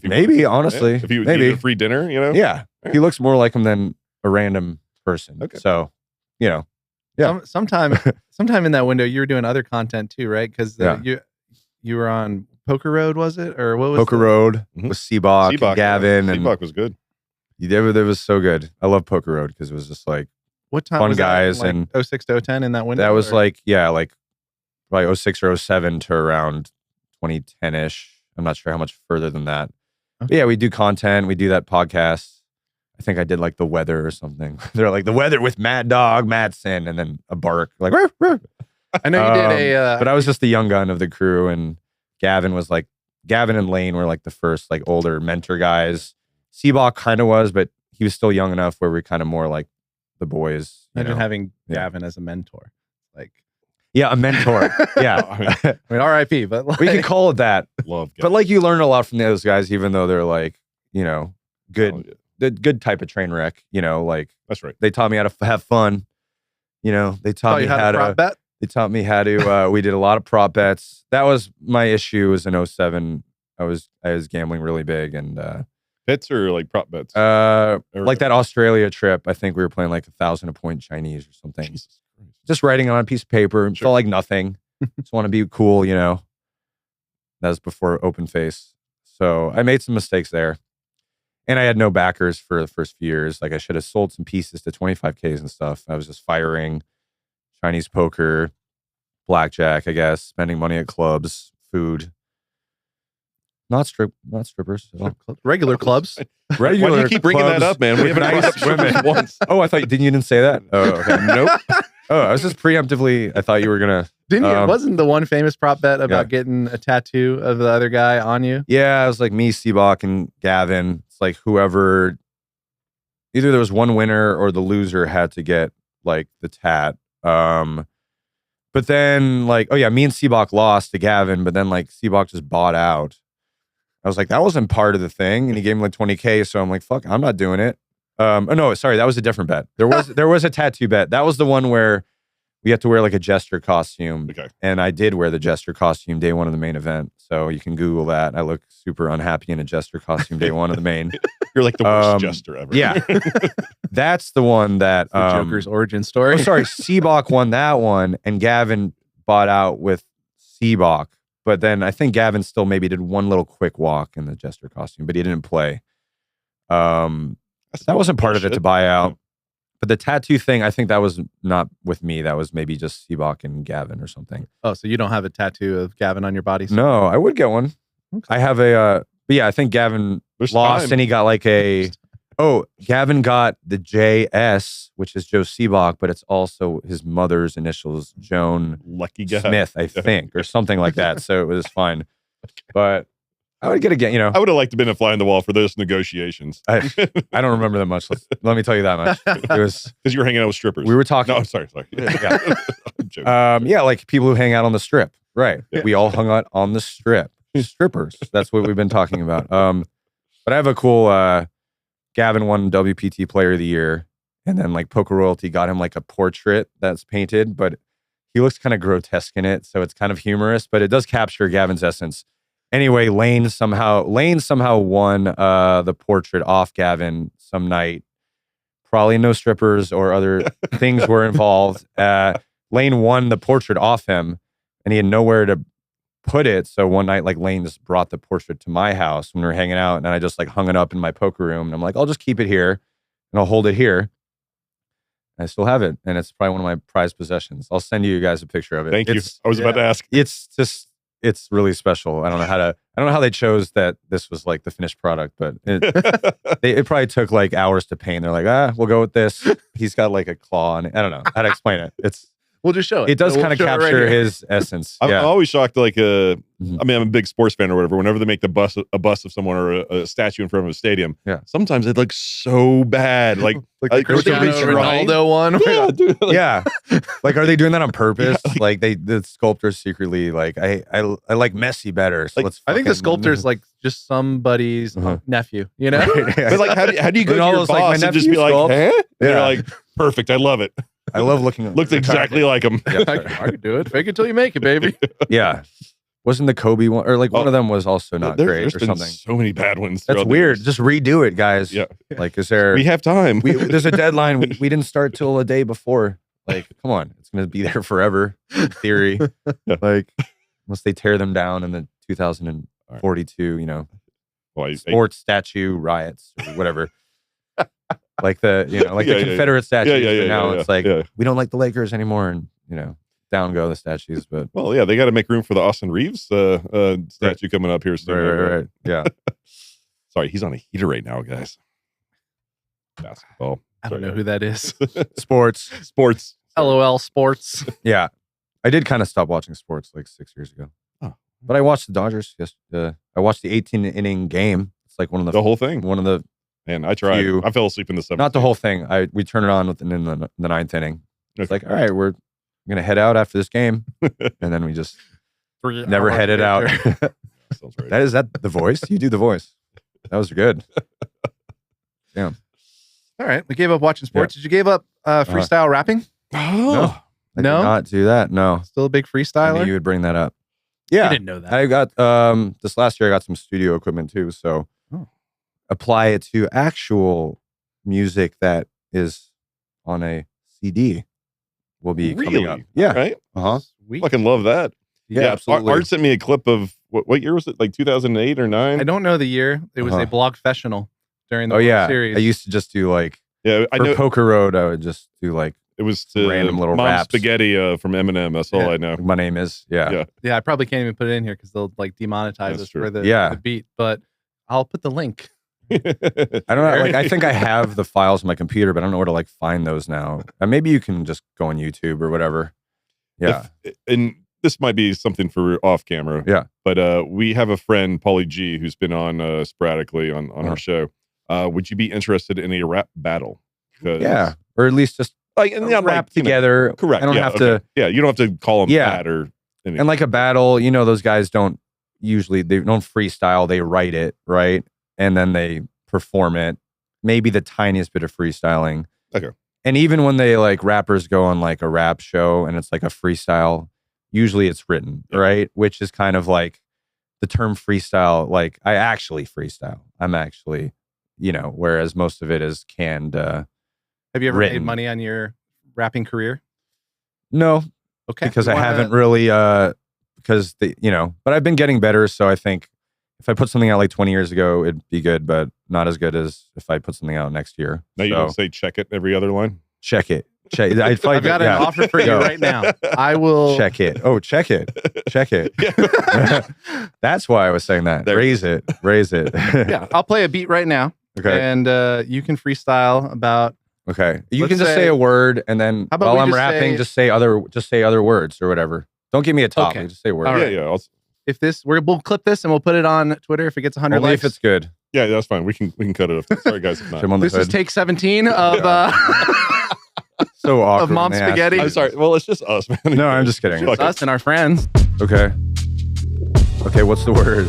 [SPEAKER 1] maybe honestly,
[SPEAKER 2] if he
[SPEAKER 1] maybe
[SPEAKER 2] a free dinner, you know.
[SPEAKER 1] Yeah, he looks more like him than a random person. Okay. So, you know, yeah.
[SPEAKER 4] Sometime in that window, you were doing other content too, right? Because you were on Poker Road, was it, or what was
[SPEAKER 1] Poker Road with Seabach, Gavin, and
[SPEAKER 2] Seabach was good.
[SPEAKER 1] It was so good. I love Poker Road because it was just like
[SPEAKER 4] what time
[SPEAKER 1] fun
[SPEAKER 4] was
[SPEAKER 1] guys
[SPEAKER 4] that, like
[SPEAKER 1] and
[SPEAKER 4] 06 to 010 in that window.
[SPEAKER 1] That was like probably 06 or 07 to around 2010-ish. I'm not sure how much further than that. Okay. But yeah, we do content. We do that podcast. I think I did like the weather or something. They're like the weather with Mad Dog Madsen, and then a bark like. Rah, rah.
[SPEAKER 4] I know you did
[SPEAKER 1] but I was just the young gun of the crew, and Gavin and Lane were like the first like older mentor guys. Seabach kind of was, but he was still young enough where we're kind of more like the boys.
[SPEAKER 4] Imagine having Gavin as a mentor. Like,
[SPEAKER 1] yeah, a mentor. Yeah.
[SPEAKER 4] I mean, RIP, but like,
[SPEAKER 1] we can call it that.
[SPEAKER 2] Love Gavin.
[SPEAKER 1] But like you learn a lot from those guys, even though they're like, you know, good, the good type of train wreck, you know, like
[SPEAKER 2] that's right.
[SPEAKER 1] They taught me how to have fun. You know, they taught me how to
[SPEAKER 4] prop bet.
[SPEAKER 1] They taught me how to, we did a lot of prop bets. That was my issue was in 07. I was gambling really big and,
[SPEAKER 2] Bets or like prop bets?
[SPEAKER 1] Like that Australia trip, I think we were playing like 1,000 a point Chinese or something. Jesus Christ. Just writing on a piece of paper. Sure. Felt like nothing. Just want to be cool, you know. That was before open face. So I made some mistakes there. And I had no backers for the first few years. Like I should have sold some pieces to 25Ks and stuff. I was just firing Chinese poker, blackjack, I guess, spending money at clubs, food. Not strippers.
[SPEAKER 4] Regular clubs.
[SPEAKER 1] Regular.
[SPEAKER 2] Why do you keep bringing that up, man? We haven't nice women once.
[SPEAKER 1] Oh, I thought you didn't say that. Oh, okay. Nope. Oh, I was just preemptively. I thought you were gonna.
[SPEAKER 4] Didn't you? Wasn't the one famous prop bet about getting a tattoo of the other guy on you?
[SPEAKER 1] Yeah, it was like me, Seabach, and Gavin. It's like whoever. Either there was one winner or the loser had to get like the tat. But then like, oh yeah, me and Seabach lost to Gavin, but then like Seabach just bought out. I was like, that wasn't part of the thing. And he gave me like 20K. So I'm like, fuck, I'm not doing it. Oh no, sorry. That was a different bet. There was a tattoo bet. That was the one where we had to wear like a jester costume.
[SPEAKER 2] Okay.
[SPEAKER 1] And I did wear the jester costume day one of the main event. So you can Google that. I look super unhappy in a jester costume day one of the main.
[SPEAKER 2] You're like the worst jester ever.
[SPEAKER 1] Yeah. That's the one that
[SPEAKER 4] The Joker's origin story.
[SPEAKER 1] Oh, sorry, Seabach won that one, and Gavin bought out with Seabach. But then I think Gavin still maybe did one little quick walk in the jester costume, but he didn't play. That wasn't part of it to buy out. But the tattoo thing, I think that was not with me. That was maybe just Seabach and Gavin or something.
[SPEAKER 4] Oh, so you don't have a tattoo of Gavin on your body?
[SPEAKER 1] No, I would get one. Okay. I have a, but yeah, I think Gavin lost and he got like a, Gavin got the JS, which is Joe Seabach, but it's also his mother's initials, Joan
[SPEAKER 2] Lucky guy.
[SPEAKER 1] Smith, I think, or something like that. So it was fine. But I would get again, you know.
[SPEAKER 2] I would have liked to have been a fly on the wall for those negotiations.
[SPEAKER 1] I don't remember that much. Let me tell you that much. It was
[SPEAKER 2] because you were hanging out with strippers.
[SPEAKER 1] We were talking.
[SPEAKER 2] No, I'm sorry.
[SPEAKER 1] Yeah.
[SPEAKER 2] I'm joking.
[SPEAKER 1] Yeah, like people who hang out on the strip. Right. Yeah. We all hung out on the strip. Strippers. That's what we've been talking about. But I have a cool Gavin won WPT Player of the Year, and then like Poker Royalty got him like a portrait that's painted, but he looks kind of grotesque in it, so it's kind of humorous, but it does capture Gavin's essence. Anyway, Lane somehow won the portrait off Gavin some night. Probably no strippers or other things were involved. Lane won the portrait off him, and he had nowhere to put it. So one night, like Lane just brought the portrait to my house when we were hanging out, and I just like hung it up in my poker room. And I'm like, I'll just keep it here, and I'll hold it here. I still have it, and it's probably one of my prized possessions. I'll send you guys a picture of it.
[SPEAKER 2] Thank you. I was about to ask.
[SPEAKER 1] It's really special. I don't know how they chose that this was like the finished product, but it probably took like hours to paint. They're like, we'll go with this. He's got like a claw on it. I don't know how to explain it.
[SPEAKER 4] We'll just show it.
[SPEAKER 1] It does kind of capture his essence.
[SPEAKER 2] I'm always shocked. Like, I mean, I'm a big sports fan or whatever. Whenever they make a bust of someone or a statue in front of a stadium, sometimes it looks so bad. Like
[SPEAKER 4] the Cristiano Ronaldo one.
[SPEAKER 2] Yeah, dude.
[SPEAKER 1] Yeah. Like, are they doing that on purpose? Like the sculptors secretly like I like Messi better. So
[SPEAKER 4] like, I think the sculptor's like just somebody's nephew. You know.
[SPEAKER 2] But like, how do you go to your boss and just be like, huh? Yeah. They're like, perfect. I love it.
[SPEAKER 1] I love looking.
[SPEAKER 2] Looks exactly like him.
[SPEAKER 4] Yeah, I can do it. Fake it till you make it, baby.
[SPEAKER 1] Yeah. Wasn't the Kobe one, or like one of them was also not great
[SPEAKER 2] there's
[SPEAKER 1] or
[SPEAKER 2] been
[SPEAKER 1] something?
[SPEAKER 2] So many bad ones.
[SPEAKER 1] That's weird. Just redo it, guys.
[SPEAKER 2] Yeah.
[SPEAKER 1] Like, is there?
[SPEAKER 2] We have time.
[SPEAKER 1] There's a deadline. We didn't start till a day before. Like, come on, it's gonna be there forever. In theory, like, unless they tear them down in the 2042, you know, sports statue riots or whatever. Like the Confederate statues. Now it's like we don't like the Lakers anymore, and down go the statues. But
[SPEAKER 2] they got to make room for the Austin Reeves statue coming up here soon.
[SPEAKER 1] Right. Yeah.
[SPEAKER 2] Sorry, he's on a heater right now, guys. Basketball.
[SPEAKER 4] I don't know who that is.
[SPEAKER 1] Sports.
[SPEAKER 4] LOL sports.
[SPEAKER 1] Yeah, I did kind of stop watching sports like 6 years ago. Oh. But I watched the Dodgers. I watched the 18-inning game. It's like one of the
[SPEAKER 2] whole thing.
[SPEAKER 1] One of the.
[SPEAKER 2] And I tried. I fell asleep in the 7th.
[SPEAKER 1] Not the whole thing. We turn it on in the 9th inning. It's like, all right, we're gonna head out after this game, and then we just never headed out.
[SPEAKER 2] Right.
[SPEAKER 1] Is that the voice? You do the voice. That was good. Yeah.
[SPEAKER 4] All right, we gave up watching sports. Did you give up freestyle rapping?
[SPEAKER 1] No, I did not do that. No,
[SPEAKER 4] still a big freestyler.
[SPEAKER 1] I knew you would bring that up. Yeah,
[SPEAKER 4] I didn't know that.
[SPEAKER 1] I got this last year. I got some studio equipment too, so. Apply it to actual music that is on a CD will be coming up. Yeah.
[SPEAKER 2] Right?
[SPEAKER 4] Sweet.
[SPEAKER 2] Fucking love that.
[SPEAKER 1] Yeah, absolutely.
[SPEAKER 2] Art sent me a clip of what year was it? Like 2008 or 9?
[SPEAKER 4] I don't know the year. It was a blogfessional during the World Series.
[SPEAKER 1] I used to just do like
[SPEAKER 2] I know
[SPEAKER 1] Poker Road. I would just do like
[SPEAKER 2] it was
[SPEAKER 1] random little
[SPEAKER 2] Mom
[SPEAKER 1] raps.
[SPEAKER 2] Spaghetti from Eminem. That's all I know.
[SPEAKER 1] My name is
[SPEAKER 4] Yeah, I probably can't even put it in here because they'll like demonetize us for the beat. But I'll put the link.
[SPEAKER 1] I don't know. Like, I think I have the files on my computer, but I don't know where to like find those now. Maybe you can just go on YouTube or whatever. Yeah.
[SPEAKER 2] And this might be something for off camera.
[SPEAKER 1] Yeah.
[SPEAKER 2] But we have a friend, Paulie G, who's been on sporadically on our show. Would you be interested in a rap battle?
[SPEAKER 1] Yeah. Or at least just
[SPEAKER 2] like
[SPEAKER 1] rap together.
[SPEAKER 2] Correct.
[SPEAKER 1] I don't have to.
[SPEAKER 2] Yeah. You don't have to call them that or anything.
[SPEAKER 1] And like a battle, those guys they don't freestyle. They write it, right? And then they perform it. Maybe the tiniest bit of freestyling.
[SPEAKER 2] Okay.
[SPEAKER 1] And even when they like rappers go on like a rap show and it's like a freestyle, usually it's written, right? Which is kind of like the term freestyle. Like I actually freestyle. I'm actually, whereas most of it is canned.
[SPEAKER 4] Have you ever made money on your rapping career?
[SPEAKER 1] No.
[SPEAKER 4] Okay.
[SPEAKER 1] Because I haven't really, but I've been getting better. So I think if I put something out like 20 years ago, it'd be good, but not as good as if I put something out next year.
[SPEAKER 2] Now you don't say check it every other line?
[SPEAKER 1] Check it. I've
[SPEAKER 4] got an offer for you right now. I will
[SPEAKER 1] check it. Oh, check it. Check it. That's why I was saying that. Raise it.
[SPEAKER 4] Yeah, I'll play a beat right now.
[SPEAKER 1] Okay.
[SPEAKER 4] And you can freestyle about.
[SPEAKER 1] Okay. You can just say a word, and then while I'm rapping, just say other words or whatever. Don't give me a topic. Okay. Just say a word.
[SPEAKER 4] Right.
[SPEAKER 2] Yeah.
[SPEAKER 4] If we'll clip this and we'll put it on Twitter if it gets 100
[SPEAKER 1] Only
[SPEAKER 4] likes.
[SPEAKER 1] if it's good.
[SPEAKER 2] Yeah, that's fine. We can cut it off. Sorry, guys. If not.
[SPEAKER 4] This is take 17 of
[SPEAKER 1] so awkward
[SPEAKER 4] of Mom Spaghetti.
[SPEAKER 2] I'm sorry. Well, it's just us, man.
[SPEAKER 1] No, I'm just kidding.
[SPEAKER 4] It's us and our friends.
[SPEAKER 1] Okay. What's the word?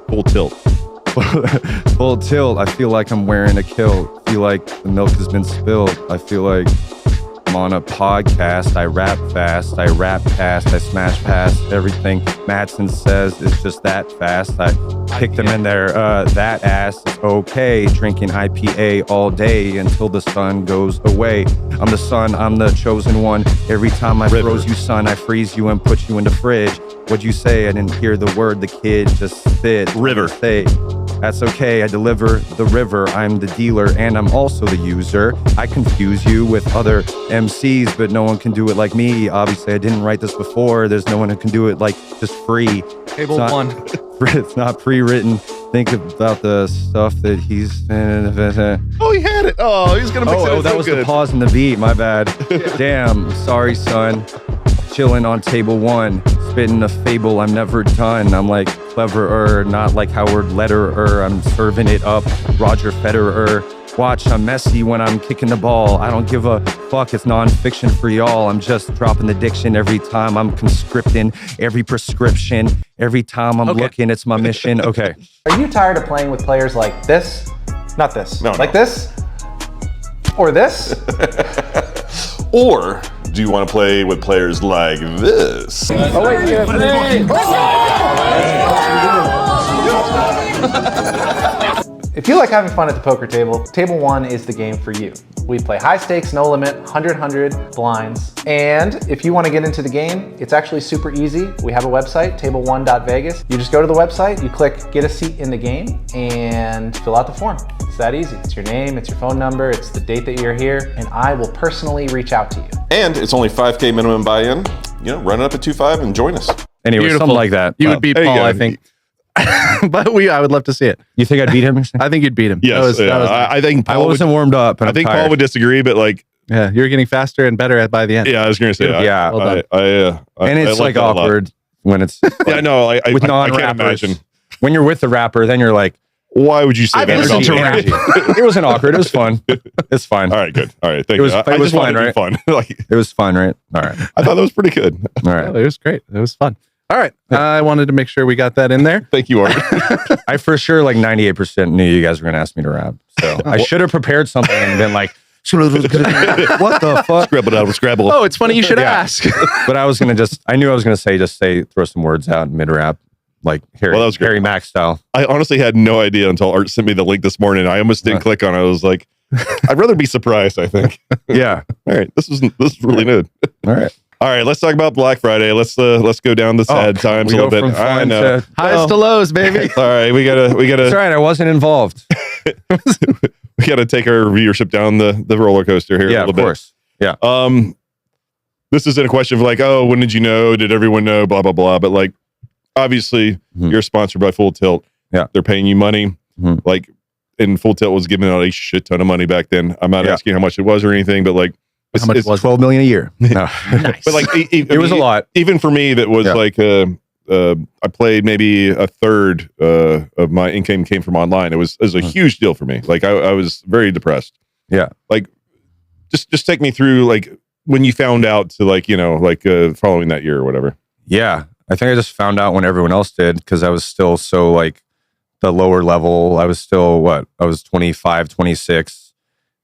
[SPEAKER 2] Full tilt.
[SPEAKER 1] Full tilt. I feel like I'm wearing a kilt. I feel like the milk has been spilled. I feel like I'm on a podcast. I rap fast. I rap past. I smash past everything Madsen says is just that fast. I kick them in there. That ass is okay. Drinking IPA all day until the sun goes away. I'm the sun. I'm the chosen one. Every time I froze you, son, I freeze you and put you in the fridge. What'd you say? I didn't hear the word. The kid just spit.
[SPEAKER 2] River.
[SPEAKER 1] Say, that's okay. I deliver the river. I'm the dealer and I'm also the user. I confuse you with other MCs, but no one can do it like me. Obviously, I didn't write this before. There's no one who can do it like just free.
[SPEAKER 4] Table one.
[SPEAKER 1] It's not pre-written. Think about the stuff that he's.
[SPEAKER 2] Oh, he had it. Oh, he's gonna mix it.
[SPEAKER 1] Oh, that was the pause in the beat. My bad. Damn. Sorry, son. Chilling on table one, spitting a fable. I'm never done. I'm like cleverer, not like Howard Letterer. I'm serving it up, Roger Federer. Watch, I'm messy when I'm kicking the ball. I don't give a fuck. It's nonfiction for y'all. I'm just dropping the diction every time. I'm conscripting every prescription. Every time I'm looking, it's my mission. Okay.
[SPEAKER 5] Are you tired of playing with players like this? Not this.
[SPEAKER 2] No.
[SPEAKER 5] Like this? Or this?
[SPEAKER 2] Or do you want to play with players like this?
[SPEAKER 5] Oh, wait, If you like having fun at the poker table, Table 1 is the game for you. We play high stakes, no limit, 100 blinds. And if you want to get into the game, it's actually super easy. We have a website, table1.vegas. You just go to the website, you click get a seat in the game, and fill out the form. It's that easy. It's your name, it's your phone number, it's the date that you're here, and I will personally reach out to you.
[SPEAKER 2] And it's only $5K minimum buy-in. Run it up at 2.5 and join us.
[SPEAKER 1] Anyway,
[SPEAKER 4] Beautiful.
[SPEAKER 1] something like that.
[SPEAKER 4] You would beat Paul, I think. But I would love to see it.
[SPEAKER 1] You think I'd beat him?
[SPEAKER 4] I think you'd beat him.
[SPEAKER 2] Yes, I think Paul
[SPEAKER 1] I wasn't warmed up. And
[SPEAKER 2] I think Paul would disagree, but like,
[SPEAKER 4] yeah, you're getting faster and better by the end.
[SPEAKER 2] yeah, I was going to say,
[SPEAKER 1] Yeah.
[SPEAKER 4] Well done.
[SPEAKER 1] and it's like awkward when it's
[SPEAKER 2] yeah, no, I
[SPEAKER 1] with
[SPEAKER 2] can't
[SPEAKER 1] non-rappers.
[SPEAKER 2] imagine.
[SPEAKER 1] When you're with the rapper, then you're like,
[SPEAKER 2] why would you say
[SPEAKER 1] I've
[SPEAKER 2] that?
[SPEAKER 1] energy to energy. It wasn't awkward. It was fun. It's fine.
[SPEAKER 2] All right, good. All right, thank
[SPEAKER 1] It was-
[SPEAKER 2] you.
[SPEAKER 1] it was
[SPEAKER 2] just wanted
[SPEAKER 1] fine,
[SPEAKER 2] it to be fun. Like,
[SPEAKER 1] It was fun, right? All right.
[SPEAKER 2] I thought that was pretty good.
[SPEAKER 1] All right.
[SPEAKER 4] Oh, it was great. It was fun. All right. I wanted to make sure we got that in there.
[SPEAKER 2] Thank you, Art.
[SPEAKER 1] I for sure like 98% knew you guys were going to ask me to rap. So I should have prepared something and been like, what the fuck?
[SPEAKER 2] Scrabble out with Scrabble.
[SPEAKER 4] Oh, it's funny you should
[SPEAKER 1] Yeah.
[SPEAKER 4] ask.
[SPEAKER 1] But I was going to I knew I was going to say, throw some words out mid rap, like
[SPEAKER 2] Well, that was great.
[SPEAKER 1] Harry Mack style.
[SPEAKER 2] I honestly had no idea until Art sent me the link this morning. I almost didn't click on it. I was like, I'd rather be surprised, I think.
[SPEAKER 1] Yeah.
[SPEAKER 2] All right. This is really good.
[SPEAKER 1] All right.
[SPEAKER 2] All right, let's talk about Black Friday. Let's go down the sad times
[SPEAKER 1] we
[SPEAKER 2] a little
[SPEAKER 1] go
[SPEAKER 2] bit.
[SPEAKER 1] from
[SPEAKER 2] I
[SPEAKER 1] fun
[SPEAKER 2] know.
[SPEAKER 1] to-
[SPEAKER 4] Highs to lows, baby.
[SPEAKER 2] All right, we gotta
[SPEAKER 1] That's right. I wasn't involved.
[SPEAKER 2] we gotta take our viewership down the roller coaster here a
[SPEAKER 1] Yeah,
[SPEAKER 2] little
[SPEAKER 1] of
[SPEAKER 2] bit.
[SPEAKER 1] course. Yeah.
[SPEAKER 2] This isn't a question of like, oh, when did you know? Did everyone know? Blah blah blah. But like, obviously, you're sponsored by Full Tilt.
[SPEAKER 1] Yeah.
[SPEAKER 2] They're paying you money.
[SPEAKER 1] Mhm.
[SPEAKER 2] Like, and Full Tilt was giving out a shit ton of money back then. I'm not asking how much it was or anything, but like,
[SPEAKER 4] How much was it?
[SPEAKER 1] $12 million a year. No.
[SPEAKER 2] But like,
[SPEAKER 1] It was a lot.
[SPEAKER 2] Even for me, that was
[SPEAKER 1] Yeah.
[SPEAKER 2] like, I played maybe a third of my income came from online. It was a huge deal for me. Like, I was very depressed.
[SPEAKER 1] Yeah.
[SPEAKER 2] Like, just take me through like when you found out to like, following that year or whatever.
[SPEAKER 1] Yeah. I think I just found out when everyone else did because I was still so like the lower level. I was still I was 25, 26.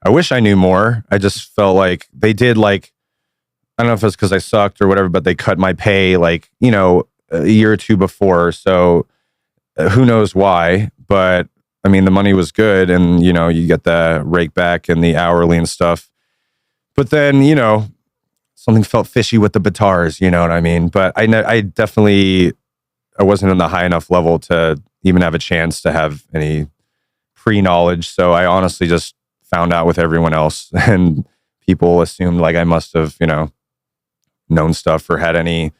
[SPEAKER 1] I wish I knew more. I just felt like they did like, I don't know if it's because I sucked or whatever, but they cut my pay like, a year or two before. So who knows why, but I mean, the money was good and, you get the rake back and the hourly and stuff. But then, something felt fishy with the batars, you know what I mean? But I definitely, I wasn't on the high enough level to even have a chance to have any pre-knowledge. So I honestly just found out with everyone else, and people assumed like I must have, known stuff or had any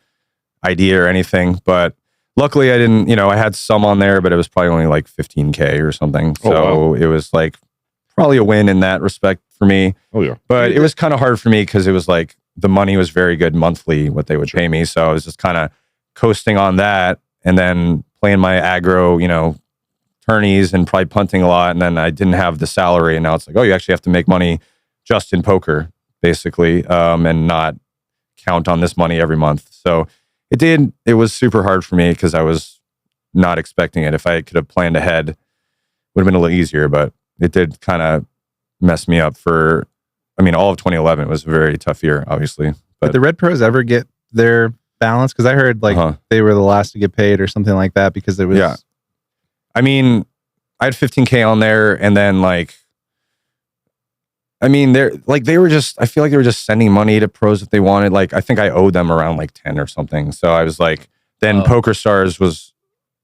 [SPEAKER 1] idea or anything. But luckily I didn't, I had some on there, but it was probably only like 15K or something. So It was like probably a win in that respect for me.
[SPEAKER 2] Oh yeah.
[SPEAKER 1] But it was kind of hard for me because it was like the money was very good monthly, what they would pay me. So I was just kind of coasting on that and then playing my aggro, tourneys and probably punting a lot. And then I didn't have the salary. And now it's like, oh, you actually have to make money just in poker, basically, and not count on this money every month. So it was super hard for me because I was not expecting it. If I could have planned ahead, it would have been a little easier, but it did kind of mess me up all of 2011 was a very tough year, obviously. But
[SPEAKER 4] Did the Red Pros ever get their balance? Because I heard like they were the last to get paid or something like that because it was...
[SPEAKER 1] Yeah. I had 15K on there and then they were just, I feel like they were just sending money to pros if they wanted. Like, I think I owed them around like 10 or something. So I was like, then Poker Stars was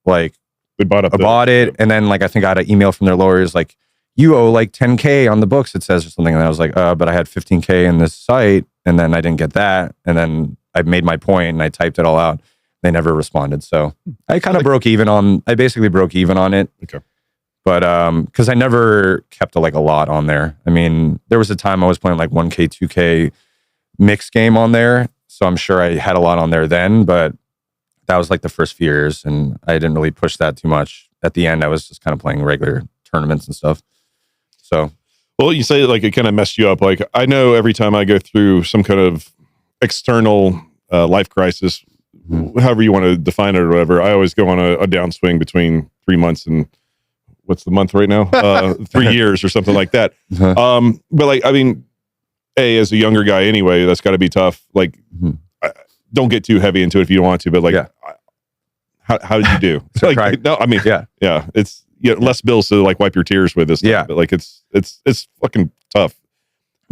[SPEAKER 1] like,
[SPEAKER 2] they bought
[SPEAKER 1] it. And then like, I think I got an email from their lawyers, like, you owe like 10K on the books, it says or something. And I was like, but I had 15K in this site. And then I didn't get that. And then I made my point and I typed it all out. They never responded. So I kind of I basically broke even on it.
[SPEAKER 2] Okay.
[SPEAKER 1] But because I never kept a lot on there. I mean, there was a time I was playing like 1K, 2K mixed game on there. So I'm sure I had a lot on there then, but that was like the first few years and I didn't really push that too much. At the end, I was just kind of playing regular tournaments and stuff. So,
[SPEAKER 2] well, you say like it kind of messed you up. Like I know every time I go through some kind of external life crisis, however you want to define it or whatever, I always go on a downswing between 3 months and what's the month right now? 3 years or something like that. But like, I mean, as a younger guy anyway, that's got to be tough. Like, don't get too heavy into it if you don't want to, but like, how did you do? Like, no, I mean, yeah, it's less bills to like wipe your tears with this stuff, but like it's fucking tough.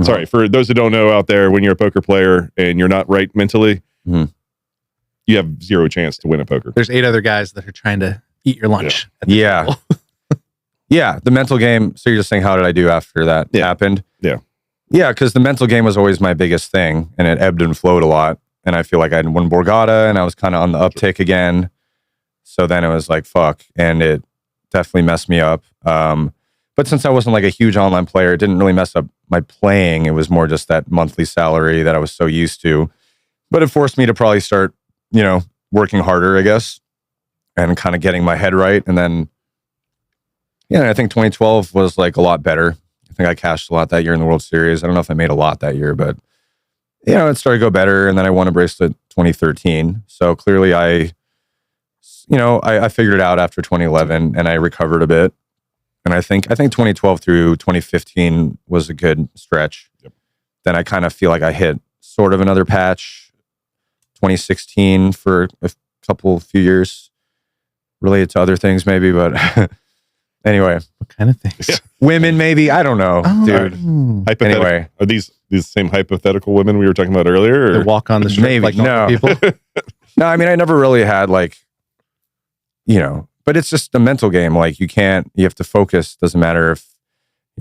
[SPEAKER 2] Sorry, for those who don't know out there, when you're a poker player and you're not right mentally, you have zero chance to win a poker.
[SPEAKER 4] There's 8 other guys that are trying to eat your lunch.
[SPEAKER 1] Yeah. Yeah, the mental game. So you're just saying, how did I do after that happened?
[SPEAKER 2] Yeah.
[SPEAKER 1] Yeah, because the mental game was always my biggest thing, and it ebbed and flowed a lot. And I feel like I had won Borgata, and I was kind of on the uptick again. So then it was like, fuck. And it definitely messed me up. But since I wasn't like a huge online player, it didn't really mess up my playing. It was more just that monthly salary that I was so used to. But it forced me to probably start, working harder, I guess, and kind of getting my head right. And then, I think 2012 was like a lot better. I think I cashed a lot that year in the World Series. I don't know if I made a lot that year, but it started to go better. And then I won a bracelet 2013. So clearly I figured it out after 2011 and I recovered a bit. And I think 2012 through 2015 was a good stretch. Yep. Then I kind of feel like I hit sort of another patch. 2016 for a few years related to other things maybe, but anyway.
[SPEAKER 4] What kind of things?
[SPEAKER 2] Yeah.
[SPEAKER 1] Women maybe, I don't know, dude.
[SPEAKER 2] Anyway, are these same hypothetical women we were talking about earlier? Or?
[SPEAKER 4] They walk on the street
[SPEAKER 1] maybe,
[SPEAKER 4] like normal people?
[SPEAKER 1] No, I mean, I never really had like, but it's just a mental game. Like you have to focus. Doesn't matter if,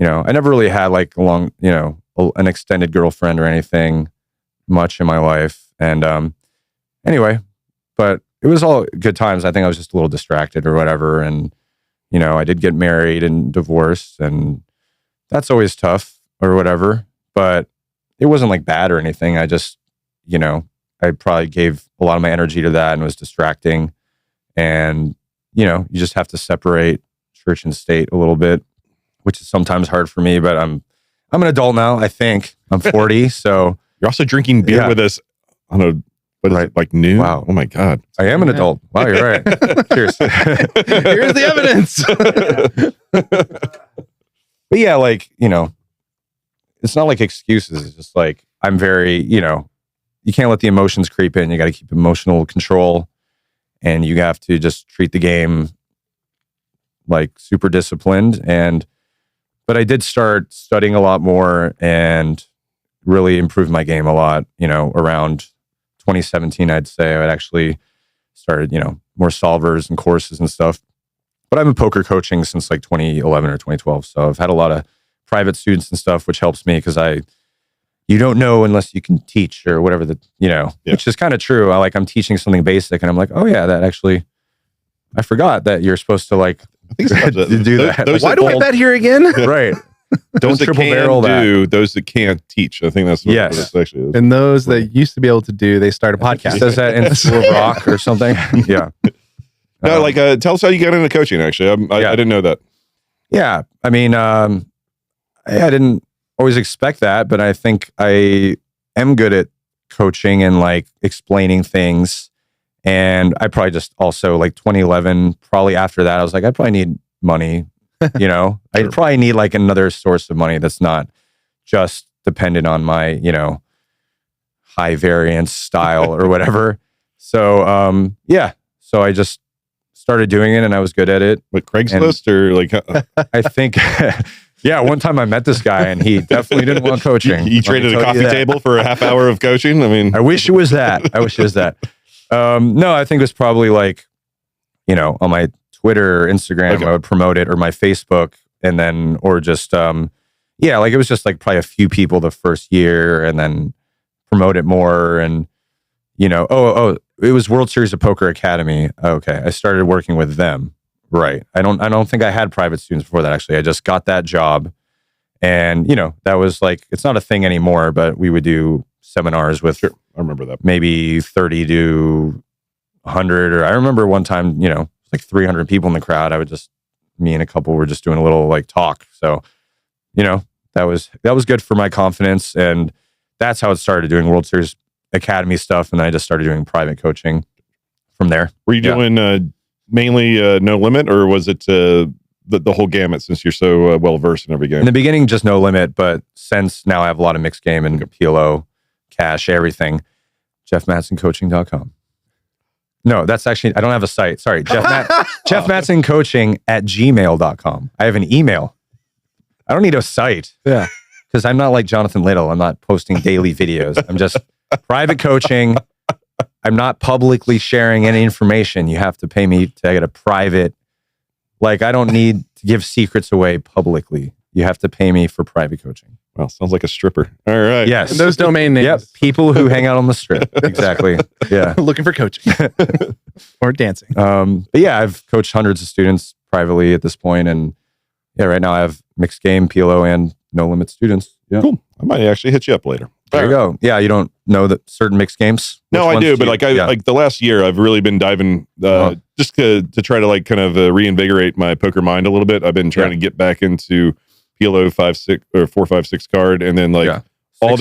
[SPEAKER 1] I never really had like an extended girlfriend or anything much in my life. And anyway, but it was all good times. I think I was just a little distracted or whatever. And, I did get married and divorced, and that's always tough or whatever. But it wasn't like bad or anything. I just, I probably gave a lot of my energy to that and was distracting. And, you just have to separate church and state a little bit, which is sometimes hard for me, but I'm an adult now. I think I'm 40. So
[SPEAKER 2] you're also drinking beer with us on a, like noon?
[SPEAKER 1] Wow.
[SPEAKER 2] Oh my God.
[SPEAKER 1] I am an adult. Wow. You're right. Cheers.
[SPEAKER 4] Here's the evidence.
[SPEAKER 1] But yeah, like, it's not like excuses. It's just like, I'm very, you can't let the emotions creep in. You got to keep emotional control, and you have to just treat the game like super disciplined. But I did start studying a lot more and really improved my game a lot, around 2017, I'd say. I'd actually started, more solvers and courses and stuff. But I've been poker coaching since like 2011 or 2012. So I've had a lot of private students and stuff, which helps me because you don't know unless you can teach or whatever which is kind of true. I'm teaching something basic and I'm like, oh yeah, that actually, I forgot that you're supposed to I think do that.
[SPEAKER 4] Why do I bet here again?
[SPEAKER 1] Right. Don't triple barrel that.
[SPEAKER 2] Those that can't teach. I think that's what it actually is.
[SPEAKER 4] And those that used to be able to do, they start a podcast.
[SPEAKER 1] Says that in School of Rock or something. Yeah.
[SPEAKER 2] No, tell us how you got into coaching. Actually, I didn't know that.
[SPEAKER 1] Yeah, I mean, I didn't always expect that, but I think I am good at coaching and explaining things. And I probably just also 2011. Probably after that, I was like, I probably need money. I'd probably need another source of money that's not just dependent on my high variance style or whatever. So so I just started doing it and I was good at it.
[SPEAKER 2] Like Craigslist
[SPEAKER 1] I think, one time I met this guy and he definitely didn't want coaching.
[SPEAKER 2] You traded a coffee table for a half hour of coaching? I mean,
[SPEAKER 1] I wish it was that. No, I think it was probably on my Twitter or Instagram, I would promote it, or my Facebook, and then, or just, it was just probably a few people the first year and then promote it more. And, it was World Series of Poker Academy. Okay. I started working with them. Right. I don't think I had private students before that. Actually, I just got that job, and, that was it's not a thing anymore, but we would do seminars with,
[SPEAKER 2] I remember that,
[SPEAKER 1] maybe 30 to 100, or I remember one time, 300 people in the crowd. Me and a couple were just doing a little talk. So, that was good for my confidence. And that's how it started, doing World Series Academy stuff. And then I just started doing private coaching from there.
[SPEAKER 2] Were you doing mainly No Limit, or was it the whole gamut, since you're so well versed in every game?
[SPEAKER 1] In the beginning, just No Limit. But since now I have a lot of mixed game and PLO, cash, everything, jeffmadsencoaching.com. No, that's actually, I don't have a site. Sorry. Jeff Madsen Coaching at gmail.com. I have an email. I don't need a site.
[SPEAKER 4] Yeah.
[SPEAKER 1] Because I'm not like Jonathan Little. I'm not posting daily videos. I'm just private coaching. I'm not publicly sharing any information. You have to pay me to get a private, I don't need to give secrets away publicly. You have to pay me for private coaching.
[SPEAKER 2] Well, sounds like a stripper. All right.
[SPEAKER 1] Yes.
[SPEAKER 4] And those domain names.
[SPEAKER 1] Yep. People who hang out on the strip. Exactly. Yeah.
[SPEAKER 4] Looking for coaching or dancing.
[SPEAKER 1] But yeah, I've coached hundreds of students privately at this point, and right now I have mixed game, PLO, and No Limit students. Yeah.
[SPEAKER 2] Cool. I might actually hit you up later.
[SPEAKER 1] There you go. Yeah, you don't know that certain mixed games?
[SPEAKER 2] No, I do, but the last year I've really been diving just to try to kind of reinvigorate my poker mind a little bit. I've been trying to get back into PLO 5-6 or 4-5-6 card, and then all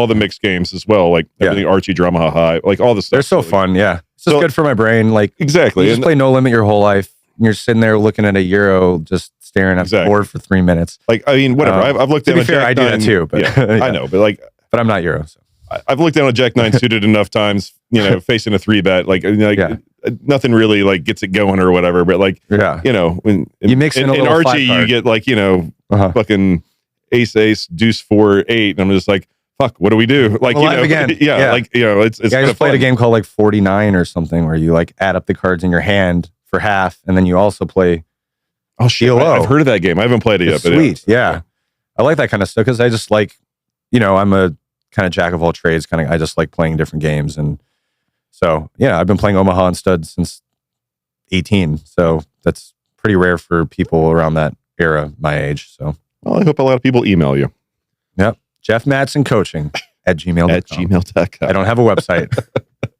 [SPEAKER 2] the mixed games as well, everything Archie, Drama Ha, all the stuff.
[SPEAKER 1] They're so fun. Yeah, it's just good for my brain.
[SPEAKER 2] Exactly.
[SPEAKER 1] You just play No Limit your whole life. And you're sitting there looking at a Euro, just staring at the board for 3 minutes.
[SPEAKER 2] Whatever. I've looked down.
[SPEAKER 1] To be fair, I do that too. But
[SPEAKER 2] I know, but
[SPEAKER 1] but I'm not Euro. So.
[SPEAKER 2] I've looked down a Jack 9 suited enough times, facing a 3-bet, nothing really gets it going or whatever. But when
[SPEAKER 1] you mix in
[SPEAKER 2] Archie, you get fucking ace, deuce 4, 8, and I'm just fuck, what do we do?
[SPEAKER 1] Again.
[SPEAKER 2] It's
[SPEAKER 1] I just played a game called 49 or something, where you add up the cards in your hand for half, and then you also play.
[SPEAKER 2] Oh shit! I've heard of that game. I haven't played it yet. But
[SPEAKER 1] sweet, yeah. I like that kind of stuff because I just I'm a kind of jack of all trades. I just like playing different games, and so I've been playing Omaha and Stud since 18. So that's pretty rare for people around that era, my age. So
[SPEAKER 2] I hope a lot of people email you.
[SPEAKER 1] Yep, Jeff Madsen Coaching at gmail.com.
[SPEAKER 2] At gmail.com.
[SPEAKER 1] I don't have a website.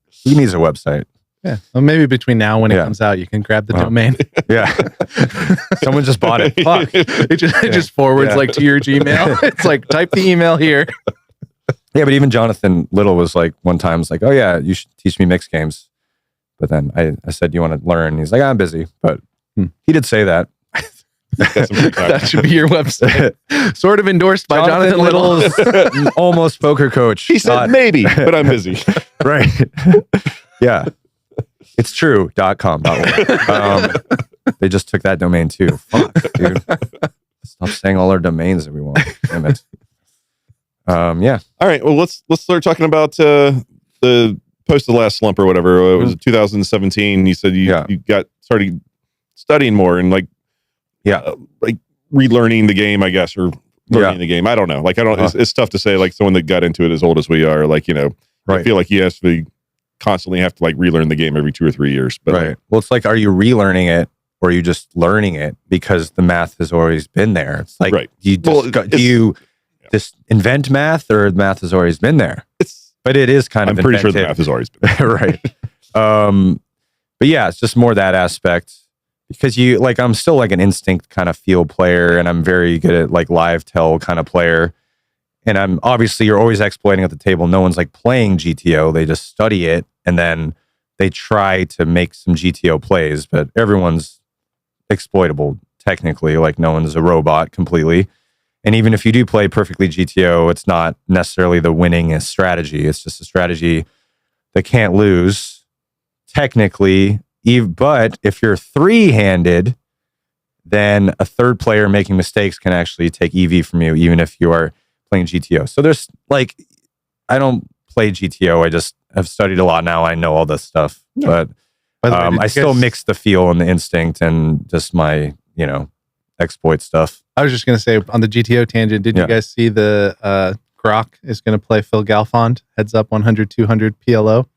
[SPEAKER 1] He needs a website.
[SPEAKER 4] Yeah. Well, maybe between now and when it comes out, you can grab the domain.
[SPEAKER 1] Yeah. Someone just bought it. Fuck.
[SPEAKER 4] It just forwards to your Gmail. It's type the email here.
[SPEAKER 1] Yeah, but even Jonathan Little was one time oh yeah, you should teach me mixed games. But then I said, you want to learn? He's like, I'm busy. But he did say that.
[SPEAKER 2] Got some free time.
[SPEAKER 4] That should be your website. Sort of endorsed by Jonathan Little's
[SPEAKER 1] almost poker coach.
[SPEAKER 2] He said maybe, but I'm busy.
[SPEAKER 1] Right. Yeah. It's true.com. They just took that domain too. Fuck, dude. Stop saying all our domains that we want. Damn it. Yeah.
[SPEAKER 2] All right. Well, let's start talking about the post the last slump or whatever. It was 2017. You said you got started studying more and like relearning the game, I guess, or learning the game. I don't know. Like, I don't. It's tough to say. Like, someone that got into it as old as we are, like, you know, I feel like you have to constantly have to like relearn the game every 2 or 3 years. But
[SPEAKER 1] right. Well, it's like, are you relearning it or are you just learning it because the math has always been there? It's like, do you just invent math or the math has always been there? But it is kind of.
[SPEAKER 2] I'm pretty sure the math has always been there.
[SPEAKER 1] Right. But yeah, it's just more that aspect. Because I'm still like an instinct kind of feel player, and I'm very good at like live tell kind of player. And I'm obviously, you're always exploiting at the table. No one's like playing GTO. They just study it and then they try to make some GTO plays, but everyone's exploitable technically. Like, no one's a robot completely. And even if you do play perfectly GTO, it's not necessarily the winningest strategy. It's just a strategy that can't lose technically. But if you're three-handed, then a third player making mistakes can actually take EV from you, even if you are playing GTO. So there's like, I don't play GTO. I just have studied a lot now. I know all this stuff, but I still mix the feel and the instinct and just my, exploit stuff.
[SPEAKER 4] I was just going to say on the GTO tangent, did you guys see the Grok is going to play Phil Galfond, heads up 100-200 PLO?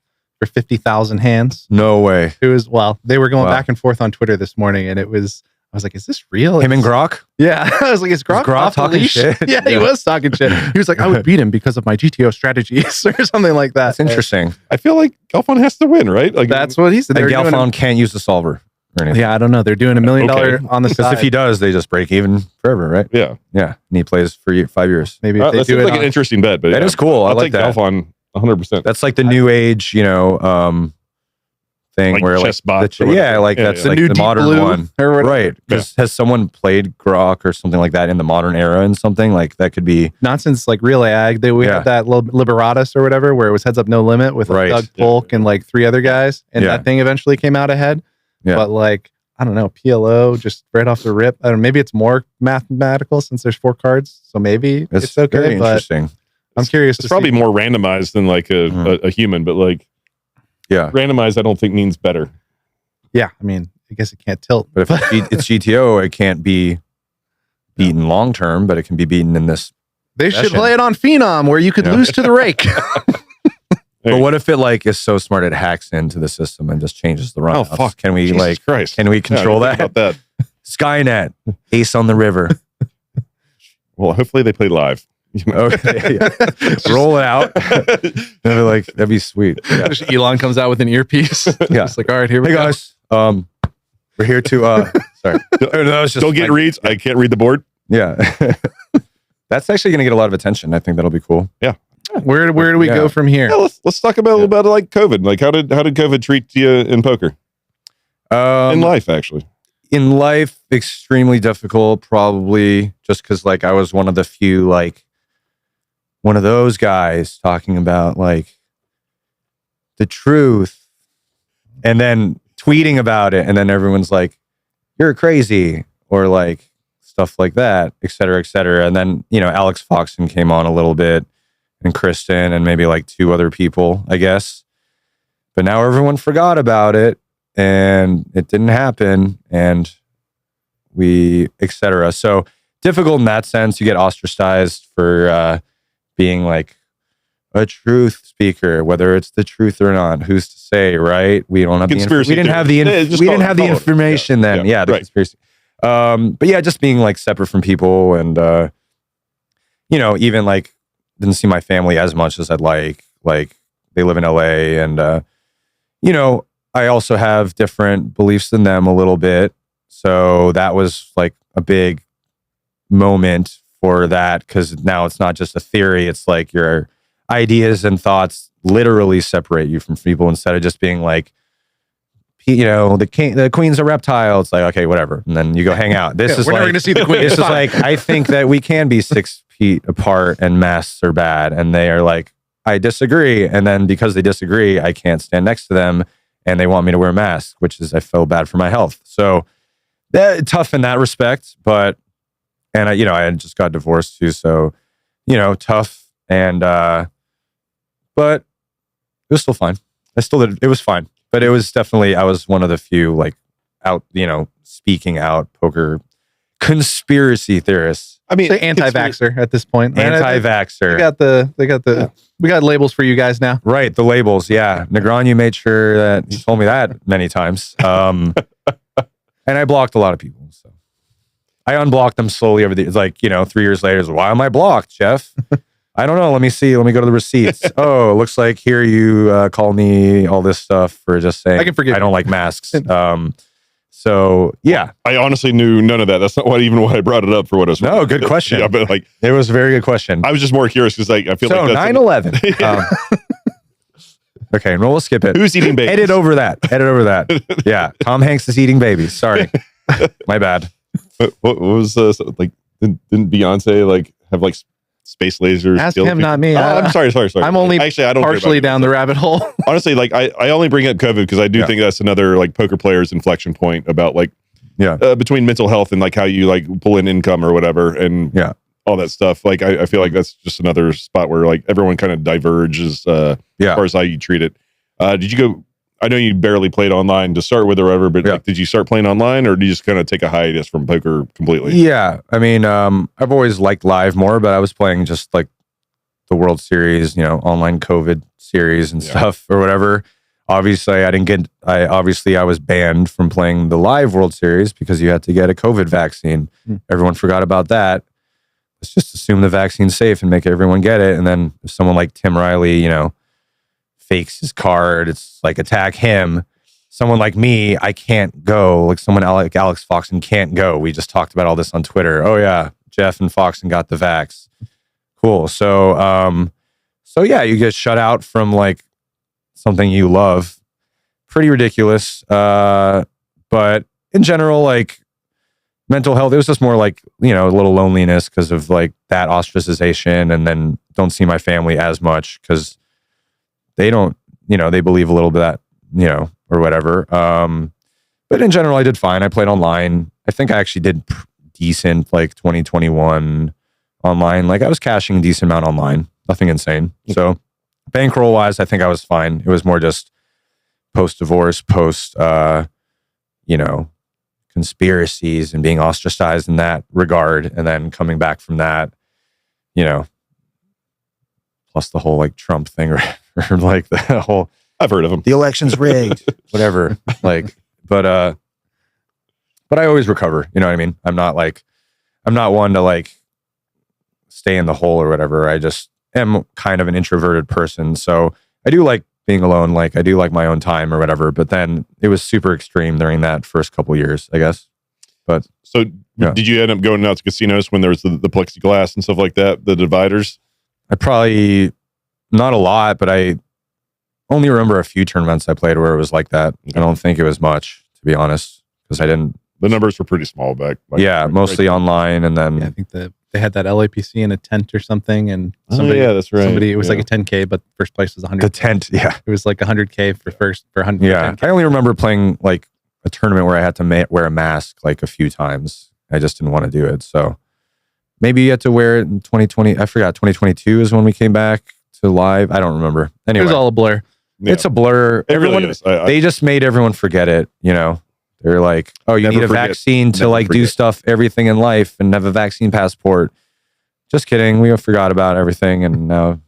[SPEAKER 4] For 50,000 hands.
[SPEAKER 1] No way.
[SPEAKER 4] It was, they were going back and forth on Twitter this morning, and I was like, is this real?
[SPEAKER 1] Him and Grok?
[SPEAKER 4] Yeah. I was like, is Grok
[SPEAKER 1] talking shit?
[SPEAKER 4] Yeah, he was talking shit. He was like, I would beat him because of my GTO strategies or something like that.
[SPEAKER 1] That's interesting.
[SPEAKER 2] I feel like Galfond has to win, right? Like,
[SPEAKER 4] that's what he said.
[SPEAKER 1] And Galfond can't use the solver or anything.
[SPEAKER 4] Yeah, I don't know. They're doing $1 million on the side.
[SPEAKER 1] Because if he does, they just break even forever, right?
[SPEAKER 2] Yeah.
[SPEAKER 1] Yeah. And he plays for 5 years.
[SPEAKER 4] Maybe
[SPEAKER 2] that seems like an interesting bet. But
[SPEAKER 1] that is cool. I like that.
[SPEAKER 2] Galfond 100%.
[SPEAKER 1] That's like the new age, thing
[SPEAKER 2] like
[SPEAKER 1] where like
[SPEAKER 2] that's
[SPEAKER 1] that's like
[SPEAKER 4] the
[SPEAKER 1] modern one, right? Because has someone played Grok or something like that in the modern era and something like that could be
[SPEAKER 4] nonsense like Real Ag. We had that Liberatus or whatever where it was heads up no limit with like Doug Polk and like 3 other guys, and that thing eventually came out ahead. Yeah. But like, I don't know, PLO just right off the rip. I don't know, maybe it's more mathematical since there's 4 cards, so maybe it's okay.
[SPEAKER 1] Very interesting.
[SPEAKER 4] I'm curious.
[SPEAKER 2] It's probably more randomized than like a human, but like.
[SPEAKER 1] Yeah.
[SPEAKER 2] Randomized, I don't think means better.
[SPEAKER 4] Yeah. I mean, I guess it can't tilt.
[SPEAKER 1] But if it's GTO, it can't be beaten long term, but it can be beaten in this.
[SPEAKER 4] They should play it on Phenom where you could lose to the rake.
[SPEAKER 1] But what if it like is so smart it hacks into the system and just changes the run?
[SPEAKER 2] Oh, fuck.
[SPEAKER 1] Can we
[SPEAKER 2] Jesus
[SPEAKER 1] can we control that?
[SPEAKER 2] About that?
[SPEAKER 1] Skynet, Ace on the River.
[SPEAKER 2] Well, hopefully they play live.
[SPEAKER 1] Okay, roll it out. That'd be sweet. Yeah.
[SPEAKER 4] Elon comes out with an earpiece.
[SPEAKER 1] Yeah,
[SPEAKER 4] it's like, all right, here we go,
[SPEAKER 1] guys. We're here to. Sorry,
[SPEAKER 2] don't get reads. I can't read the board.
[SPEAKER 1] Yeah, that's actually going to get a lot of attention. I think that'll be cool.
[SPEAKER 2] Yeah.
[SPEAKER 4] Where do we go from here?
[SPEAKER 2] Yeah, let's talk about a little bit like COVID. Like how did COVID treat you in poker? In life, actually.
[SPEAKER 1] In life, extremely difficult. Probably just because like I was one of the few like. One of those guys talking about like the truth and then tweeting about it. And then everyone's like, you're crazy or like stuff like that, et cetera, et cetera. And then, Alex Foxen came on a little bit and Kristen and maybe like 2 other people, I guess. But now everyone forgot about it and it didn't happen and et cetera. So difficult in that sense. You get ostracized for, being like a truth speaker, whether it's the truth or not, who's to say, right? We don't have we didn't have the information then. Yeah, the conspiracy. But yeah, just being like separate from people and even like didn't see my family as much as I'd like. Like they live in LA and I also have different beliefs than them a little bit. So that was like a big moment for that, because now it's not just a theory, it's like your ideas and thoughts literally separate you from people instead of just being like the queen's a reptile. It's like, okay, whatever. And then you go hang out. This is
[SPEAKER 4] we're
[SPEAKER 1] like,
[SPEAKER 4] never going to see the queen.
[SPEAKER 1] this is like, I think that we can be 6 feet apart and masks are bad. And they are like, I disagree. And then because they disagree, I can't stand next to them and they want me to wear a mask, which is, I feel bad for my health. So tough in that respect, and I had just got divorced too. So, tough and, but it was still fine. I still did. It was fine, but it was definitely, I was one of the few like out, speaking out poker conspiracy theorists.
[SPEAKER 4] I mean, anti-vaxxer at this point.
[SPEAKER 1] Anti-vaxxer.
[SPEAKER 4] We got labels for you guys now.
[SPEAKER 1] Right. The labels. Yeah. Negron, made sure that he told me that many times. And I blocked a lot of people. So I unblocked them slowly over it's like, 3 years later, why am I blocked, Jeff? I don't know. Let me see. Let me go to the receipts. Oh, it looks like here you call me all this stuff for just saying
[SPEAKER 4] I can forgive
[SPEAKER 1] I don't like masks. So yeah,
[SPEAKER 2] I honestly knew none of that. That's not why I brought it up for what it was.
[SPEAKER 1] No, good question.
[SPEAKER 2] Yeah, but like
[SPEAKER 1] it was a very good question.
[SPEAKER 2] I was just more curious because I feel
[SPEAKER 1] so
[SPEAKER 2] like
[SPEAKER 1] 9/11. Okay, and we'll skip it.
[SPEAKER 2] Who's eating babies?
[SPEAKER 1] Edit over that. Yeah, Tom Hanks is eating babies. Sorry, my bad.
[SPEAKER 2] What was like? Didn't Beyonce like have like space lasers?
[SPEAKER 4] Ask him, not me.
[SPEAKER 2] I'm sorry.
[SPEAKER 4] I'm only
[SPEAKER 2] actually I don't
[SPEAKER 4] partially down the rabbit hole.
[SPEAKER 2] Honestly, like I only bring up COVID because I do think that's another like poker player's inflection point about like between mental health and like how you like pull in income or whatever and all that stuff. Like I feel like that's just another spot where like everyone kind of diverges as far as how you treat it. Did you go? I know you barely played online to start with or whatever, but like, did you start playing online or did you just kind of take a hiatus from poker completely? Yeah.
[SPEAKER 1] I mean, I've always liked live more, but I was playing just like the World Series, online COVID series and stuff or whatever. Obviously, I was banned from playing the live World Series because you had to get a COVID vaccine. Everyone forgot about that. Let's just assume the vaccine's safe and make everyone get it. And then if someone like Tim Riley, fakes his card, it's like attack him. Someone like me, I can't go. Like someone like Alex Foxen can't go. We just talked about all this on Twitter. Oh yeah, Jeff and Foxen got the vax. Cool. So yeah, you get shut out from like something you love. Pretty ridiculous. But in general, like mental health, it was just more like, a little loneliness because of like that ostracization, and then don't see my family as much because they don't, they believe a little bit that, or whatever. But in general, I did fine. I played online. I think I actually did decent, like 2021 online. Like I was cashing a decent amount online, nothing insane. So bankroll wise, I think I was fine. It was more just post-divorce, conspiracies and being ostracized in that regard. And then coming back from that, plus the whole like Trump thing or like the whole,
[SPEAKER 2] I've heard of him.
[SPEAKER 1] The election's rigged, whatever. Like, but I always recover. You know what I mean? I'm not one to like stay in the hole or whatever. I just am kind of an introverted person. So I do like being alone. Like I do like my own time or whatever, but then it was super extreme during that first couple years, I guess. But
[SPEAKER 2] so did you end up going out to casinos when there was the plexiglass and stuff like that, the dividers?
[SPEAKER 1] I probably, not a lot, but I only remember a few tournaments I played where it was like that. I don't think it was much, to be honest, because the
[SPEAKER 2] numbers were pretty small back.
[SPEAKER 1] Mostly online. And then
[SPEAKER 4] I think they had that LAPC in a tent or something. And
[SPEAKER 2] that's right.
[SPEAKER 4] It was like a 10K, but first place was 100.
[SPEAKER 1] The tent, yeah.
[SPEAKER 4] It was like 100K for 100.
[SPEAKER 1] Yeah. I only remember playing like a tournament where I had to wear a mask like a few times. I just didn't want to do it. So maybe you had to wear it in 2020. I forgot. 2022 is when we came back to live. I don't remember. Anyway,
[SPEAKER 4] it was all a blur.
[SPEAKER 1] Yeah. It's a blur. Everyone,
[SPEAKER 2] really
[SPEAKER 1] they just made everyone forget it. They're like, oh, you need a vaccine to like do stuff, everything in life, and have a vaccine passport. Just kidding. We forgot about everything, and now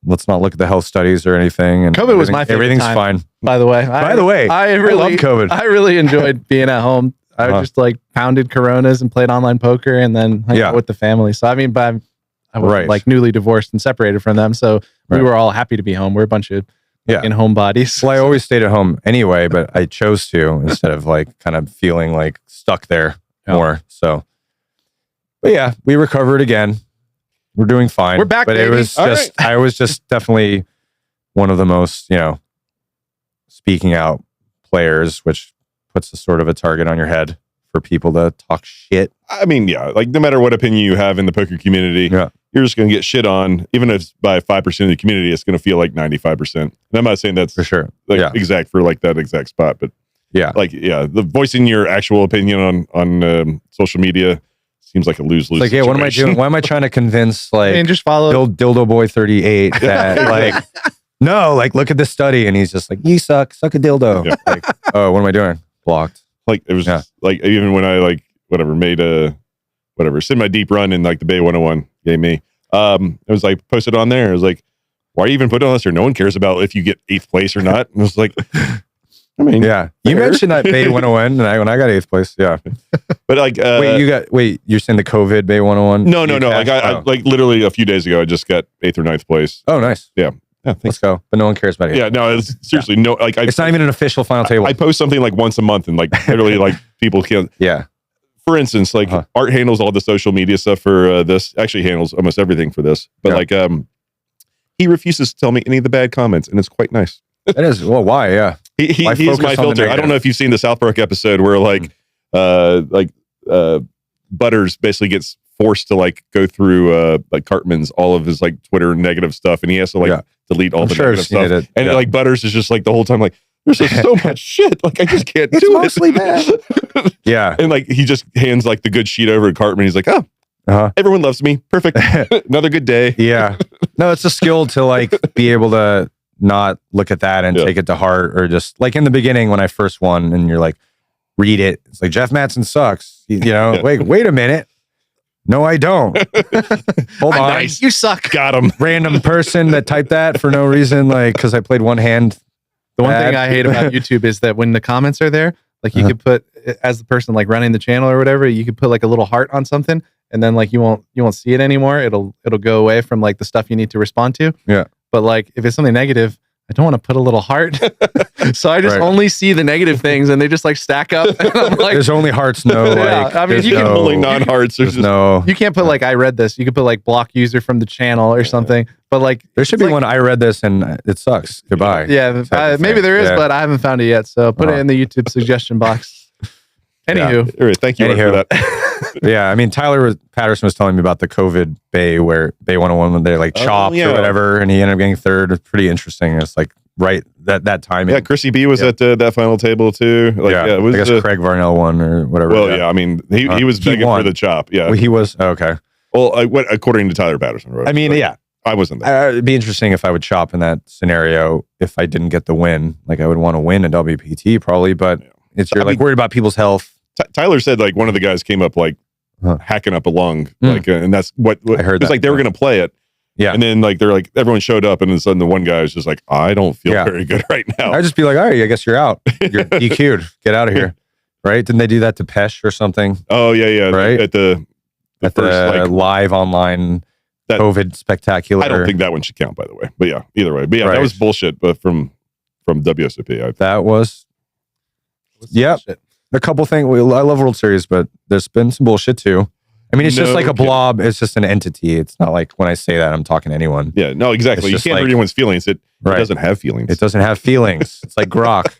[SPEAKER 1] let's not look at the health studies or anything. And
[SPEAKER 4] COVID was my favorite
[SPEAKER 1] Everything's
[SPEAKER 4] time,
[SPEAKER 1] fine.
[SPEAKER 4] By the way,
[SPEAKER 1] I
[SPEAKER 4] love
[SPEAKER 1] COVID.
[SPEAKER 4] I really enjoyed being at home. I just like pounded Coronas and played online poker, and then hung out with the family. So I mean, I was like newly divorced and separated from them, so we were all happy to be home. We're a bunch of in homebodies.
[SPEAKER 1] Well, I always stayed at home anyway, but I chose to instead of like kind of feeling like stuck there more. So, but yeah, we recovered again. We're doing fine.
[SPEAKER 4] We're back,
[SPEAKER 1] but
[SPEAKER 4] baby.
[SPEAKER 1] It was just, I was just definitely one of the most, speaking out players, which puts a sort of a target on your head for people to talk shit.
[SPEAKER 2] I mean, yeah, like no matter what opinion you have in the poker community, you're just going to get shit on. Even if it's by 5% of the community, it's going to feel like 95%. And I'm not saying that's
[SPEAKER 1] for sure
[SPEAKER 2] exact for like that exact spot, but the voicing your actual opinion on social media seems like a lose-lose
[SPEAKER 1] like,
[SPEAKER 2] situation.
[SPEAKER 1] what am I doing? Why am I trying to convince like
[SPEAKER 4] just follow
[SPEAKER 1] Dildo Boy 38 that like no, like look at this study, and he's just like, you suck a dildo.
[SPEAKER 2] Yeah.
[SPEAKER 1] Like, oh, what am I doing? Blocked.
[SPEAKER 2] Like it was like even when I like made a send my deep run in like the Bay 101 gave me. It was like posted on there. It was like, why are you even putting on this? Or no one cares about if you get 8th place or not. And it was like, I mean,
[SPEAKER 1] you mentioned that Bay 101, and when I got 8th place,
[SPEAKER 2] but like,
[SPEAKER 1] you're saying the COVID Bay 101?
[SPEAKER 2] No. Like I like literally a few days ago, I just got 8th or 9th place.
[SPEAKER 1] Oh, nice.
[SPEAKER 2] Yeah.
[SPEAKER 1] Let's go. But no one cares about it.
[SPEAKER 2] Yeah, no, it's seriously no. Like,
[SPEAKER 1] it's not even an official final table.
[SPEAKER 2] I post something like once a month, and like literally, like people can't.
[SPEAKER 1] Yeah.
[SPEAKER 2] For instance, like Art handles all the social media stuff for this. Actually, handles almost everything for this. But like, he refuses to tell me any of the bad comments, and it's quite nice.
[SPEAKER 1] It is. Well, why? Yeah.
[SPEAKER 2] He is my filter. I don't know if you've seen the South Park episode where like Butters basically gets forced to like go through like Cartman's all of his like Twitter negative stuff, and he has to like delete all the negative stuff. And like Butters is just like the whole time like, there's just so much shit. Like I just can't do it. It's
[SPEAKER 1] mostly bad. Yeah.
[SPEAKER 2] And like he just hands like the good sheet over to Cartman. He's like, oh, everyone loves me. Perfect. Another good day.
[SPEAKER 1] Yeah. No, it's a skill to like be able to not look at that and take it to heart, or just like in the beginning when I first won and you're like, read it. It's like, Jeff Madsen sucks. You know, wait a minute. No, I don't. Hold on.
[SPEAKER 4] Nice. You suck.
[SPEAKER 2] Got him.
[SPEAKER 1] Random person that typed that for no reason, like because I played one hand.
[SPEAKER 4] The one thing I hate about YouTube is that when the comments are there, like you could put, as the person like running the channel or whatever, you could put like a little heart on something, and then like you won't see it anymore. It'll go away from like the stuff you need to respond to.
[SPEAKER 1] Yeah.
[SPEAKER 4] But like if it's something negative, I don't want to put a little heart. So I just only see the negative things, and they just like stack up. And I'm like,
[SPEAKER 1] there's only hearts, no. Like,
[SPEAKER 4] I mean, you can
[SPEAKER 2] only non-hearts.
[SPEAKER 1] There's no.
[SPEAKER 4] You can't put like I read this. You could put like block user from the channel or something. But like
[SPEAKER 1] there should be one. I read this and it sucks. Goodbye.
[SPEAKER 4] Yeah, maybe there is, but I haven't found it yet. So put it in the YouTube suggestion box. Anywho,
[SPEAKER 2] all right, thank you for that.
[SPEAKER 1] Yeah, I mean, Tyler Patterson was telling me about the COVID Bay 101 when they like chopped or whatever, and he ended up getting third. It's pretty interesting. It's like that time.
[SPEAKER 2] Yeah, Chrissy B was at that final table too. Like,
[SPEAKER 1] it was, I guess Craig Varnell won or whatever.
[SPEAKER 2] Well, I mean, he was begging for the chop. Yeah,
[SPEAKER 1] well, he was okay.
[SPEAKER 2] Well, according to Tyler Patterson, right?
[SPEAKER 1] I mean,
[SPEAKER 2] I wasn't there.
[SPEAKER 1] It'd be interesting if I would chop in that scenario if I didn't get the win. Like I would want to win a WPT probably, but you're like worried about people's health.
[SPEAKER 2] Tyler said like one of the guys came up like hacking up a lung, like, and that's what
[SPEAKER 1] I heard.
[SPEAKER 2] It was like they were going to play it. Yeah. And then like they're like everyone showed up, and then suddenly the one guy was just like, I don't feel very good right now.
[SPEAKER 1] I'd just be like, all right, I guess you're out. You're DQ'd. Get out of here. Right? Didn't they do that to Pesh or something?
[SPEAKER 2] Oh yeah. Right. At the
[SPEAKER 1] first like, live online COVID spectacular.
[SPEAKER 2] I don't think that one should count, by the way. But yeah, either way. But yeah, that was bullshit. But from WSOP,
[SPEAKER 1] that was bullshit. A couple things. I love World Series, but there's been some bullshit too. I mean, it's just like a blob. It's just an entity. It's not like when I say that, I'm talking to anyone.
[SPEAKER 2] Yeah, no, exactly. You can't hurt anyone's feelings. It doesn't have feelings.
[SPEAKER 1] It doesn't have feelings. It's like Grok.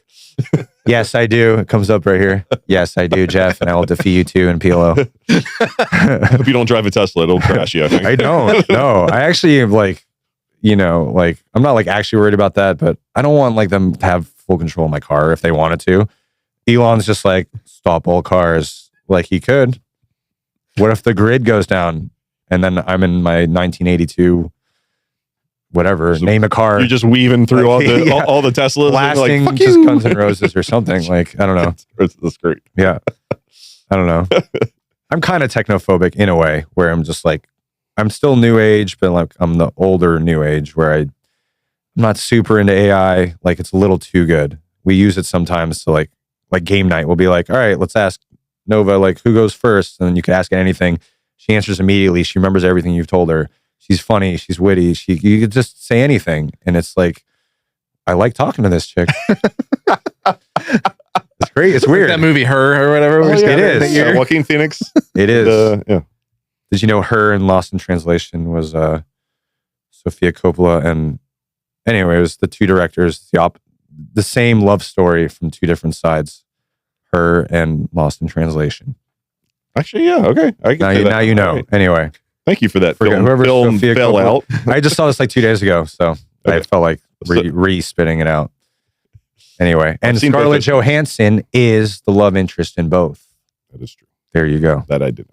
[SPEAKER 1] Yes, I do. It comes up right here. Yes, I do, Jeff, and I will defeat you too in PLO.
[SPEAKER 2] If you don't drive a Tesla, it'll crash you, I think.
[SPEAKER 1] I don't. No, I actually am like, I'm not like actually worried about that, but I don't want like them to have full control of my car if they wanted to. Elon's just like, stop all cars. Like he could. What if the grid goes down and then I'm in my 1982, whatever, so name a car.
[SPEAKER 2] You're just weaving through all the Teslas.
[SPEAKER 1] Blasting
[SPEAKER 2] like,
[SPEAKER 1] just Guns N' Roses or something. Like, I don't know.
[SPEAKER 2] That's great.
[SPEAKER 1] Yeah. I don't know. I'm kind of technophobic in a way where I'm just like, I'm still new age, but like I'm the older new age where I'm not super into AI. Like it's a little too good. We use it sometimes to like game night. We'll be like, all right, let's ask Nova, like, who goes first? And then you can ask anything. She answers immediately. She remembers everything you've told her. She's funny. She's witty. You could just say anything. And it's like, I like talking to this chick. It's great. It's weird.
[SPEAKER 4] That movie, Her, or whatever.
[SPEAKER 1] It is.
[SPEAKER 2] Joaquin Phoenix.
[SPEAKER 1] It is.
[SPEAKER 2] Yeah.
[SPEAKER 1] Did you know Her in Lost in Translation was Sofia Coppola? And anyway, it was the two directors, the same love story from two different sides. Her and Lost in Translation.
[SPEAKER 2] Actually, yeah, okay. I can
[SPEAKER 1] Now you know. Right. Anyway,
[SPEAKER 2] thank you for that.
[SPEAKER 1] Whoever
[SPEAKER 2] film fell out.
[SPEAKER 1] I just saw this like 2 days ago, so I felt like re-spitting it out. Anyway, and Scarlett Johansson is the love interest in both.
[SPEAKER 2] That is true.
[SPEAKER 1] There you go.
[SPEAKER 2] That I did.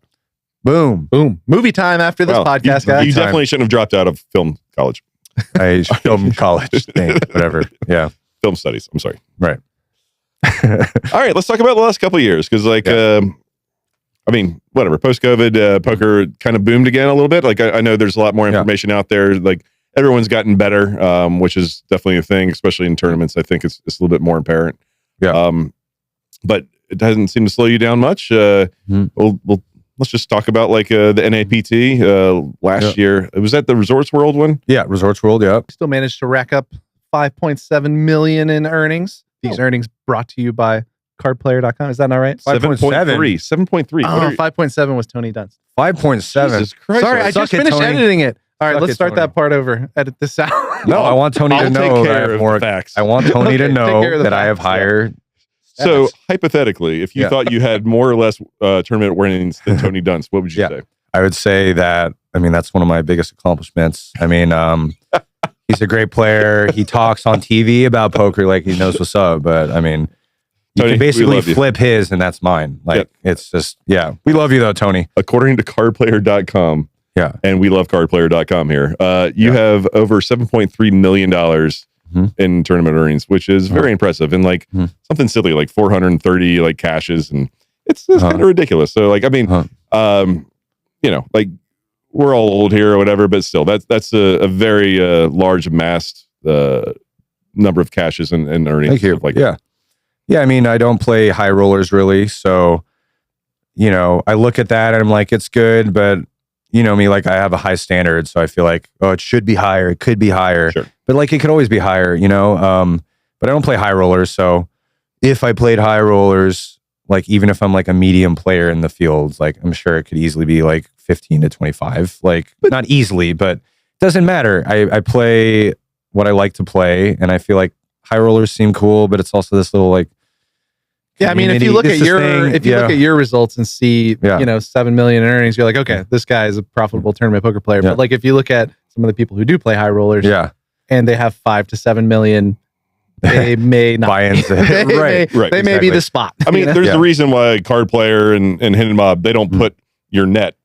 [SPEAKER 4] Boom. Movie time after this podcast, guys.
[SPEAKER 2] You definitely shouldn't have dropped out of film college.
[SPEAKER 1] Film college thing, whatever. Yeah.
[SPEAKER 2] Film studies. I'm sorry.
[SPEAKER 1] Right.
[SPEAKER 2] All right, let's talk about the last couple of years because, I mean, whatever. Post-COVID, poker kind of boomed again a little bit. Like, I know there's a lot more information out there. Like, everyone's gotten better, which is definitely a thing, especially in tournaments. I think it's a little bit more apparent.
[SPEAKER 1] Yeah.
[SPEAKER 2] But it doesn't seem to slow you down much. Let's just talk about like the NAPT last year. It was at the Resorts World one.
[SPEAKER 1] Yeah, Resorts World. Yeah.
[SPEAKER 4] Still managed to rack up 5.7 million in earnings. These earnings brought to you by cardplayer.com. Is that not right?
[SPEAKER 2] 7.3. 7.3.
[SPEAKER 4] Oh, 5.7 was Tony Dunst.
[SPEAKER 1] 5.7.
[SPEAKER 2] Jesus Christ.
[SPEAKER 4] Sorry, I just finished editing it. All right, let's start that part over. Edit this out.
[SPEAKER 1] No, I want Tony to know that I have more facts. I want Tony to know that I have higher.
[SPEAKER 2] So hypothetically, if you thought you had more or less tournament winnings than Tony Dunst, what would you say?
[SPEAKER 1] I would say that, I mean, that's one of my biggest accomplishments. I mean, he's a great player. He talks on TV about poker like he knows what's up. But I mean, you can basically flip his and that's mine. Like, it's just, we love you though, Tony.
[SPEAKER 2] According to cardplayer.com, and we love cardplayer.com here, you have over $7.3 million in tournament earnings, which is very impressive. And like something silly, like 430 like cashes. And it's kind of ridiculous. So like, I mean, you know, like we're all old here or whatever, but still that's a very large amassed number of cashes and earnings.
[SPEAKER 1] Thank you.
[SPEAKER 2] Like
[SPEAKER 1] yeah. I mean, I don't play high rollers really. So, you know, I look at that and I'm like, it's good, but you know me, like I have a high standard. So I feel like, oh, it should be higher. It could be higher, but like it could always be higher, you know? But I don't play high rollers. So if I played high rollers, like even if I'm like a medium player in the field, like I'm sure it could easily be like 15 to 25, like not easily, but it doesn't matter. I play what I like to play. And I feel like high rollers seem cool, but it's also this little like,
[SPEAKER 4] I mean, if you look at look at your results and see, you know, 7 million in earnings, you're like, okay, this guy is a profitable tournament poker player. But like, if you look at some of the people who do play high rollers, and they have 5 to 7 million, they may not
[SPEAKER 1] buy into
[SPEAKER 4] it. They may be the spot.
[SPEAKER 2] I mean, there's a reason why Card Player and Hidden Mob, they don't put your net.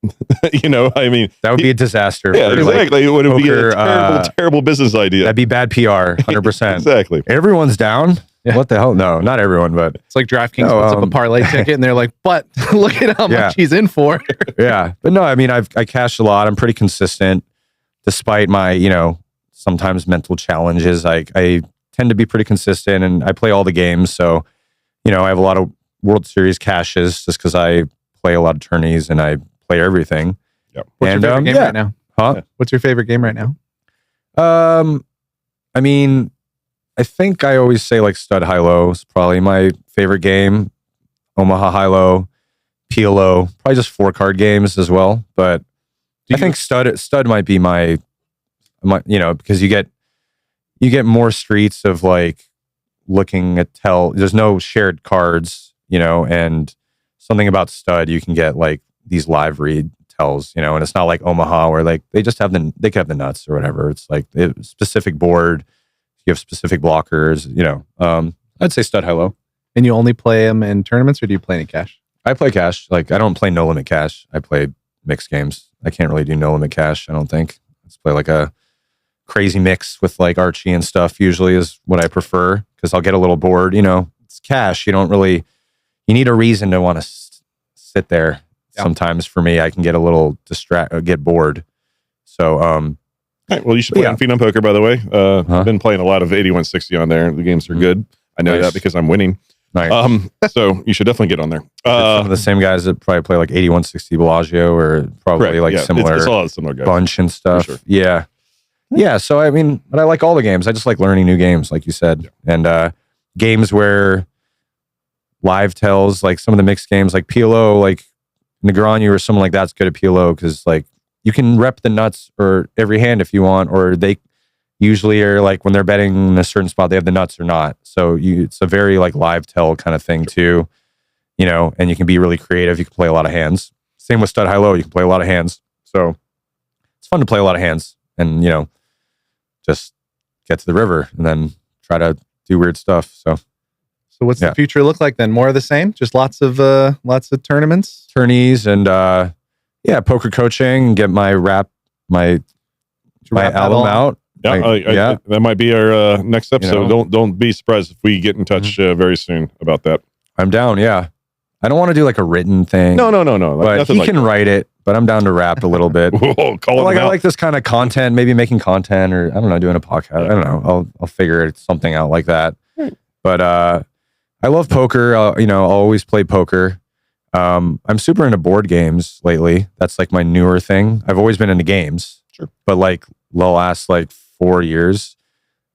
[SPEAKER 2] You know, I mean,
[SPEAKER 1] that would be a disaster.
[SPEAKER 2] Yeah, exactly. It would be a terrible business idea.
[SPEAKER 1] That'd be bad PR, 100%.
[SPEAKER 2] Exactly.
[SPEAKER 1] Everyone's down. What the hell? No, not everyone, but
[SPEAKER 4] it's like DraftKings puts up a parlay ticket and they're like, but look at how much he's in for.
[SPEAKER 1] But no, I mean, I cashed a lot. I'm pretty consistent despite my, you know, sometimes mental challenges. I tend to be pretty consistent and I play all the games. So, you know, I have a lot of World Series cashes just because I play a lot of tourneys and I play everything.
[SPEAKER 4] What's your favorite game right now? What's your favorite game right now?
[SPEAKER 1] I mean, I think I always say like Stud High Low is probably my favorite game. Omaha High Low, PLO, probably just 4-card games as well. But I think Stud might be my, you know, because you get more streets of like looking at there's no shared cards, you know, and something about Stud, you can get like these live read tells, you know, and it's not like Omaha where like they just have they could have the nuts or whatever. It's like a specific board. You have specific blockers, you know. I'd say Stud High Low.
[SPEAKER 4] And you only play them in tournaments or do you play any cash?
[SPEAKER 1] I play cash. Like I don't play no limit cash. I play mixed games. I can't really do no limit cash, I don't think. Let's play like a crazy mix with like Archie and stuff usually is what I prefer because I'll get a little bored, you know. It's cash. You need a reason to want to sit there. Sometimes for me, I can get a little get bored. So,
[SPEAKER 2] all right, well, you should play on Phenom Poker, by the way. I've been playing a lot of 8160 on there. The games are good. I know that because I'm winning.
[SPEAKER 1] Nice.
[SPEAKER 2] So you should definitely get on there.
[SPEAKER 1] Some of the same guys that probably play like 8160 Bellagio or probably like similar,
[SPEAKER 2] it's a lot of similar guys.
[SPEAKER 1] Bunch and stuff. Sure. Yeah. So, I mean, but I like all the games. I just like learning new games, like you said. And games where live tells, like some of the mixed games, like PLO, like Negreanu or someone like that's good at PLO because like, you can rep the nuts or every hand if you want, or usually are like when they're betting in a certain spot, they have the nuts or not. So it's a very like live tell kind of thing too, you know, and you can be really creative. You can play a lot of hands. Same with stud high low. You can play a lot of hands. So it's fun to play a lot of hands and, you know, just get to the river and then try to do weird stuff. So
[SPEAKER 4] what's the future look like then? More of the same? Just lots of tournaments?
[SPEAKER 1] Tourneys and poker coaching and get my album out.
[SPEAKER 2] Yeah, that might be our next episode.
[SPEAKER 1] You know,
[SPEAKER 2] don't be surprised if we get in touch very soon about that.
[SPEAKER 1] I'm down. Yeah, I don't want to do like a written thing.
[SPEAKER 2] No.
[SPEAKER 1] But he can write it. But I'm down to rap a little bit.
[SPEAKER 2] Whoa,
[SPEAKER 1] I like this kind of content. Maybe making content, or I don't know, doing a podcast. I don't know. I'll figure something out like that. But I love poker. I'll always play poker. I'm super into board games lately. That's like my newer thing. I've always been into games.
[SPEAKER 2] Sure. But
[SPEAKER 1] like the last like 4 years,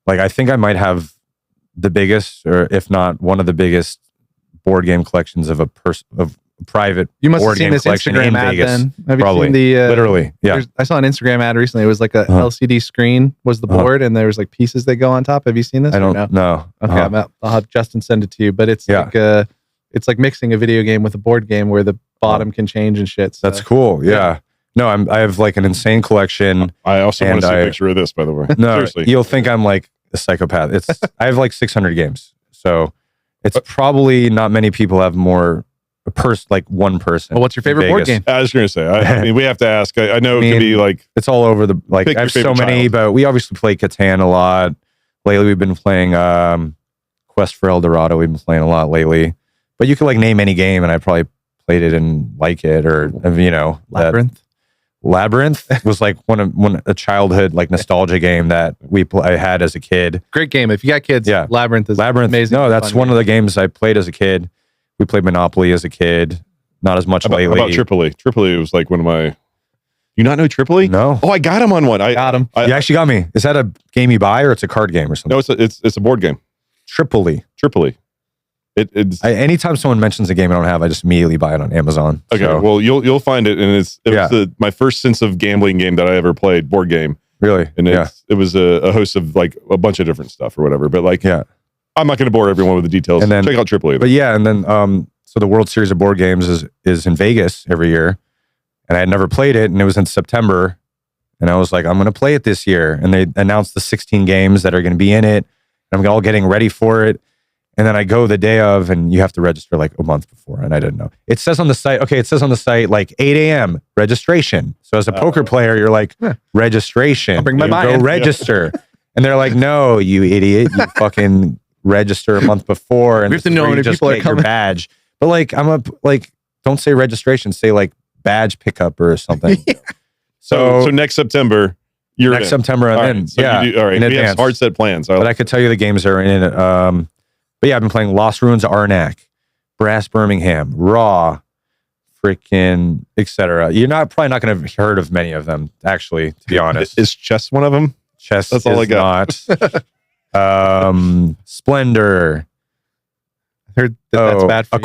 [SPEAKER 1] like I think I might have the biggest, or if not one of the biggest, board game collections of a private.
[SPEAKER 4] You must have
[SPEAKER 1] board
[SPEAKER 4] seen
[SPEAKER 1] game
[SPEAKER 4] this
[SPEAKER 1] collection
[SPEAKER 4] Instagram
[SPEAKER 1] in
[SPEAKER 4] ad
[SPEAKER 1] Vegas.
[SPEAKER 4] then. Have you
[SPEAKER 1] Probably.
[SPEAKER 4] seen the
[SPEAKER 1] literally? Yeah.
[SPEAKER 4] I saw an Instagram ad recently. It was like a LCD screen was the board, and there was like pieces that go on top. Have you seen this?
[SPEAKER 1] I don't know.
[SPEAKER 4] Okay, I'll have Justin send it to you. But it's it's like mixing a video game with a board game where the bottom can change and shit. So.
[SPEAKER 1] That's cool. Yeah. No, I have like an insane collection.
[SPEAKER 2] I also want to see a picture of this, by the way.
[SPEAKER 1] No,
[SPEAKER 2] seriously.
[SPEAKER 1] You'll think I'm like a psychopath. I have like 600 games. So it's probably not many people have more like one person.
[SPEAKER 4] Well, what's your favorite board game?
[SPEAKER 2] I was going to say, I mean, we have to ask. I know it can be like,
[SPEAKER 1] it's all over the, like I have so many, but we obviously play Catan a lot. Lately, we've been playing Quest for El Dorado. We've been playing a lot lately, but you could like name any game and I probably played it and like it, or, you know, Labyrinth was like a childhood like nostalgia game that I had as a kid.
[SPEAKER 4] Great game. If you got kids,
[SPEAKER 1] yeah.
[SPEAKER 4] Labyrinth is amazing.
[SPEAKER 1] No, that's one of the games I played as a kid. We played Monopoly as a kid. Not as much lately.
[SPEAKER 2] How about Tripoli? Tripoli was like one of my... You not know Tripoli?
[SPEAKER 1] No.
[SPEAKER 2] Oh, I got him on one. I
[SPEAKER 4] got him.
[SPEAKER 1] You actually got me. Is that a game you buy or it's a card game or something?
[SPEAKER 2] No, it's a board game.
[SPEAKER 1] Tripoli.
[SPEAKER 2] It's
[SPEAKER 1] anytime someone mentions a game I don't have, I just immediately buy it on Amazon.
[SPEAKER 2] Okay, well you'll find it, and it was my first sense of gambling game that I ever played, board game.
[SPEAKER 1] Really?
[SPEAKER 2] And it was a host of like a bunch of different stuff or whatever. But like, I'm not going to bore everyone with the details. And then check out Tripoli.
[SPEAKER 1] But yeah, and then so the World Series of Board Games is in Vegas every year, and I had never played it, and it was in September, and I was like, I'm going to play it this year, and they announced the 16 games that are going to be in it, and I'm all getting ready for it. And then I go the day of, and you have to register like a month before, and I didn't know. It says on the site, like 8 a.m. registration. So as a poker player, you're like, registration.
[SPEAKER 4] I'll bring my
[SPEAKER 1] go register. And they're like, no, you idiot. You fucking register a month before. And
[SPEAKER 4] we have to know how many people are coming.
[SPEAKER 1] Your badge. But like, don't say registration. Say like badge pickup or something.
[SPEAKER 2] So next September,
[SPEAKER 1] September, and then,
[SPEAKER 2] so all right. We have hard set plans.
[SPEAKER 1] But I could tell you the games that are in it. But yeah, I've been playing Lost Ruins of Arnak, Brass Birmingham, Raw, freaking, etc. You're probably not going to have heard of many of them, actually, to be honest.
[SPEAKER 2] Is chess one of them?
[SPEAKER 1] Chess that's all I got. Splendor.
[SPEAKER 4] I heard that's bad for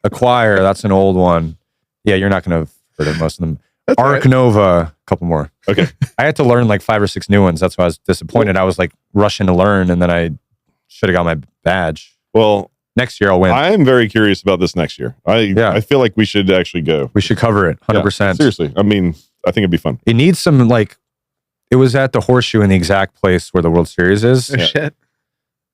[SPEAKER 1] Acquire. That's an old one. Yeah, you're not going to have heard of most of them. Arc Nova, a couple more.
[SPEAKER 2] Okay.
[SPEAKER 1] I had to learn like 5 or 6 new ones. That's why I was disappointed. I was like rushing to learn, and then I should have got my badge.
[SPEAKER 2] Well,
[SPEAKER 1] next year I'll win.
[SPEAKER 2] I'm very curious about this next year. I feel like we should actually go.
[SPEAKER 1] We should cover it 100%.
[SPEAKER 2] Yeah, seriously. I mean, I think it'd be fun.
[SPEAKER 1] It needs some like, it was at the Horseshoe in the exact place where the World Series is.
[SPEAKER 4] Oh, shit.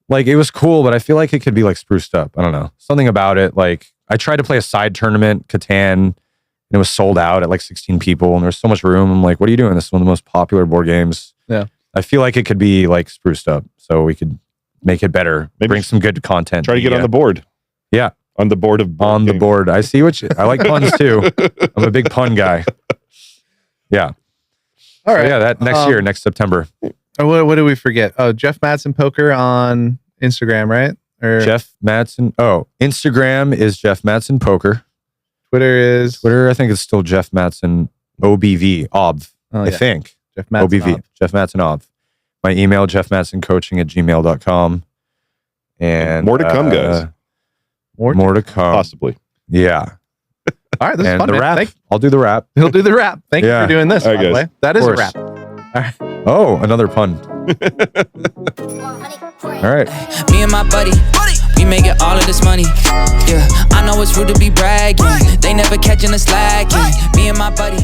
[SPEAKER 1] Like it was cool, but I feel like it could be like spruced up. I don't know. Something about it. Like I tried to play a side tournament, Catan, and it was sold out at like 16 people and there's so much room. I'm like, what are you doing? This is one of the most popular board games.
[SPEAKER 4] Yeah.
[SPEAKER 1] I feel like it could be like spruced up so we could make it better. Maybe bring some good content.
[SPEAKER 2] Try to get on the board.
[SPEAKER 1] Yeah.
[SPEAKER 2] On the board of board
[SPEAKER 1] the board. I see I like puns too. I'm a big pun guy. Yeah.
[SPEAKER 4] All right.
[SPEAKER 1] So yeah, that next year, next September.
[SPEAKER 4] What did we forget? Oh, Jeff Madsen Poker on Instagram, right? Or
[SPEAKER 1] Jeff Madsen. Oh, Instagram is Jeff Madsen Poker.
[SPEAKER 4] Twitter,
[SPEAKER 1] I think it's still Jeff Madsen OBV. I think.
[SPEAKER 4] Jeff Madsen
[SPEAKER 1] OBV. Jeff Madsen OBV. My email, jeffmadsencoaching@gmail.com. And
[SPEAKER 2] more to come, guys.
[SPEAKER 1] More to come.
[SPEAKER 2] Possibly.
[SPEAKER 1] Yeah.
[SPEAKER 4] All right, this is fun,
[SPEAKER 1] the
[SPEAKER 4] man.
[SPEAKER 1] rap. I'll do the rap.
[SPEAKER 4] He'll do the rap. Thank you for doing this, by the way. That is a rap. All right.
[SPEAKER 1] Oh, another pun. All right.
[SPEAKER 3] Me and my buddy, we making all of this money. Yeah, I know it's rude to be bragging. They never catching us slacking. Me and my buddy.